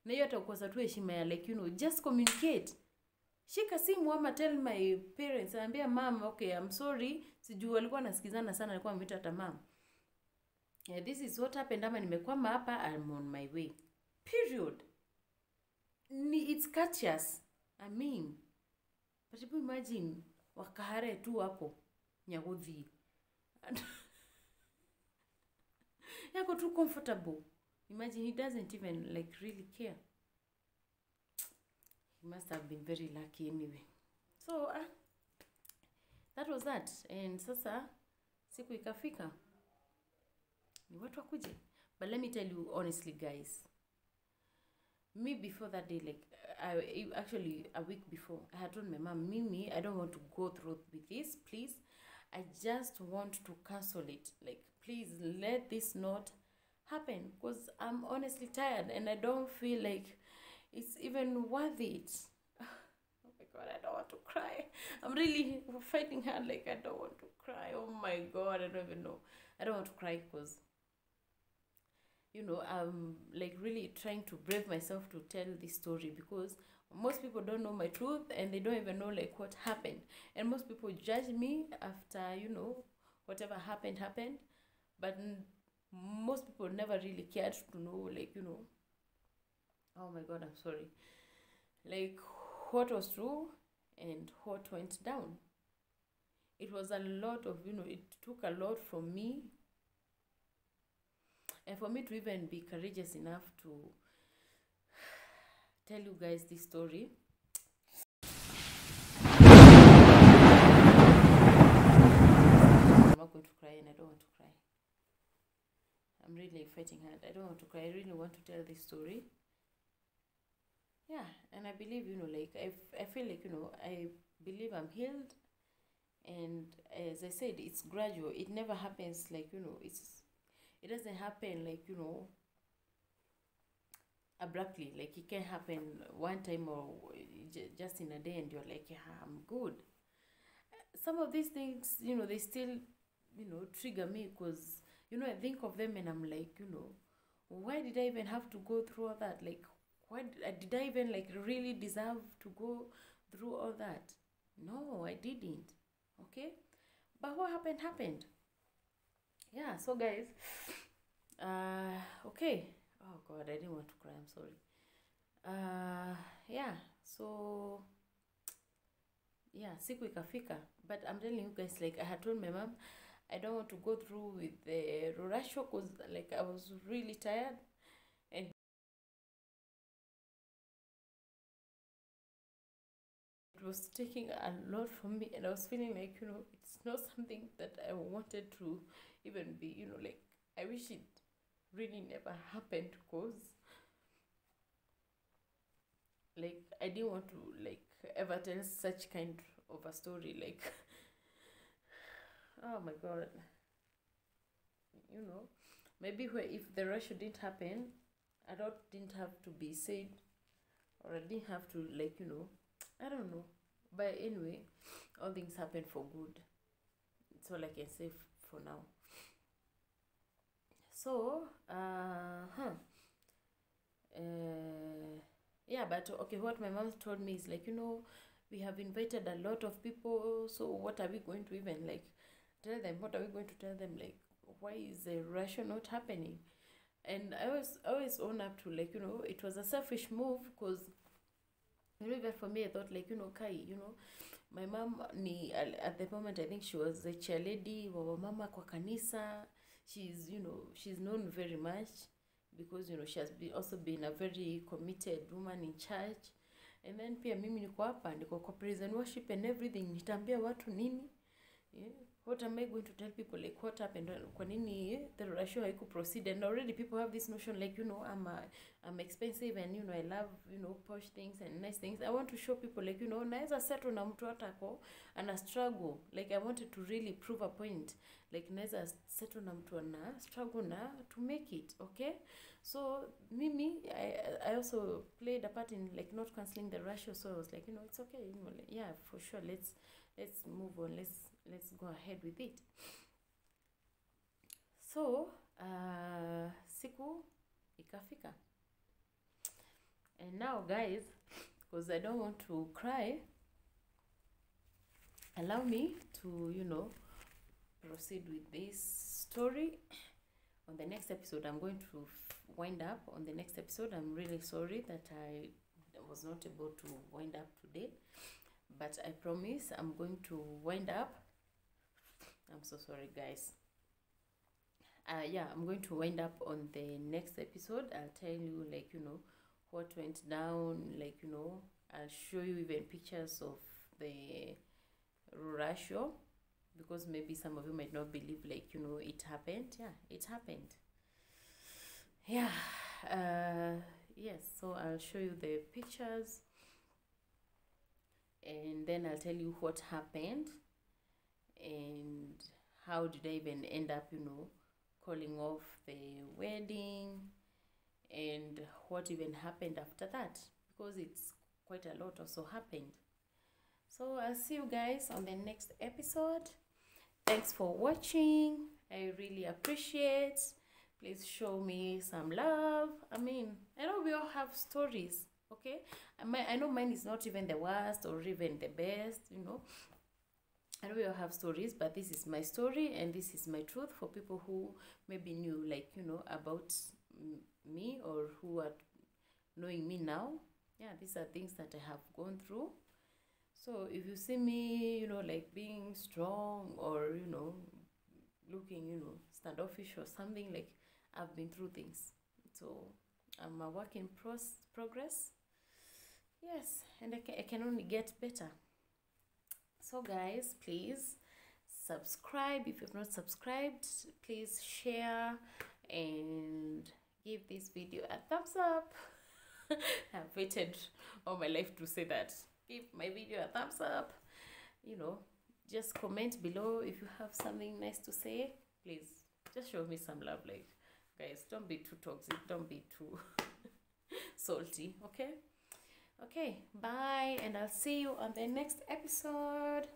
Na hiyo atakosa tu heshima ya like you know just communicate. Shika simu ama tell my parents, ambia mom okay I'm sorry, sijui walikuwa nasikizana sana, alikuwa ameita hata mom. Yeah, this is what happened, ama nimekwama hapa, I'm on my way. Period. It's courteous. I mean, but you imagine wakahare tu hapo nyagodhi. Yako too comfortable. Imagine he doesn't even like really care. He must have been very lucky anyway. So that was that. And sasa siku ikafika ni watu wakuje. But let me tell you honestly guys, me before that day, like actually a week before, I had told my mom, Mimi, I don't want to go through with this, please. I just want to cancel it. Like, please let this not happen, because I'm honestly tired and I don't feel like it's even worth it. Oh my God, I don't want to cry. I'm really fighting hard, like I don't want to cry. Oh my God, I don't even know. I don't want to cry because, you know, I'm like really trying to brave myself to tell this story, because most people don't know my truth and they don't even know like what happened. And most people judge me after, you know, whatever happened. But most people never really cared to know, like, you know, oh my God, I'm sorry, like what was true and what went down. It was a lot of, you know, it took a lot from me. And for me to even be courageous enough to tell you guys this story. I'm not going to cry and I don't want to cry. I'm really fighting hard. I don't want to cry. I really want to tell this story. Yeah, and I believe, you know, like, I feel like, you know, I believe I'm healed. And as I said, it's gradual. It never happens like, you know, it doesn't happen like, you know, abruptly. Like it can happen one time or just in a day and you're like, yeah, I'm good. Some of these things, you know, they still, you know, trigger me because, you know, I think of them and I'm like, you know, why did I even have to go through all that? Like, why did I even like really deserve to go through all that? No, I didn't. Okay, but what happened. Yeah, so guys, okay, oh God, I didn't want to cry, I'm sorry. Yeah, so yeah, siku ikafika, but I'm telling you guys, like I had told my mom I don't want to go through with the Ruracio because like I was really tired and it was taking a lot from me, and I was feeling like, you know, it's not something that I wanted to even be, you know, like I wish it really never happened, because like I didn't want to like ever tell such kind of a story, like oh my god, you know, maybe if the rush didn't happen, a lot didn't have to be said, or I didn't have to, like, you know, I don't know. But anyway, all things happen for good. It's all I can say for now. So yeah, but okay, what my mom told me is like, you know, we have invited a lot of people, so what are we going to even like tell them? What are we going to tell them? Like, why is the Russia not happening? And I always own up to, like, you know, it was a selfish move, because you know, even for me, I thought, like, you know, Kai, you know, my mom at the moment, I think she was a cheerleader wa mama kwa kanisa. She's, you know, she's known very much, because, you know, she has also been a very committed woman in church. And then pia mimi niko hapa, niko kwa praise and worship and everything, nitaambia watu nini? Yeah. What am I going to tell people, like what happened, kwa nini the Ruracio haiku proceed? And already people have this notion, like, you know, I'm expensive, and, you know, I love, you know, posh things and nice things. I want to show people, like, you know, naeza settle na mtu atako ana struggle. Like, I wanted to really prove a point, like naeza settle na mtu ana struggle na to make it. Okay, so mimi I also played a part in, like, not cancelling the Ruracio. So I was like, you know, it's okay, you know, like, yeah, for sure, let's move on, let's go ahead with it. So siku ikafika, and now guys, because I don't want to cry, allow me to, you know, proceed with this story. On the next episode, I'm going to wind up on the next episode. I'm really sorry that I was not able to wind up today, but I promise I'm going to wind up. I'm so sorry, guys. Yeah, I'm going to wind up on the next episode. I'll tell you, like, you know, what went down, like, you know, I'll show you even pictures of the Ruracio, because maybe some of you might not believe, like, you know, it happened. Yeah, it happened. Yeah. Yes, so I'll show you the pictures, and then I'll tell you what happened, and how did I even end up, you know, calling off the wedding, and what even happened after that, because it's quite a lot also happened. So I'll see you guys on the next episode. Thanks for watching. I really appreciate. Please show me some love. I mean, I know we all have stories, okay? I know mine is not even the worst or even the best, you know. I know we all have stories, but this is my story, and this is my truth for people who maybe knew, like, you know, about me, or who are knowing me now. Yeah, these are things that I have gone through. So if you see me, you know, like being strong, or, you know, looking, you know, standoffish or something, like, I've been through things. So I'm a work in progress. Yes, and I can only get better. So guys, please subscribe if you've not subscribed. Please share and give this video a thumbs up. I've waited all my life to say that. Give my video a thumbs up. You know, just comment below if you have something nice to say. Please just show me some love. Like, guys, don't be too toxic, don't be too salty. Okay, bye, and I'll see you on the next episode.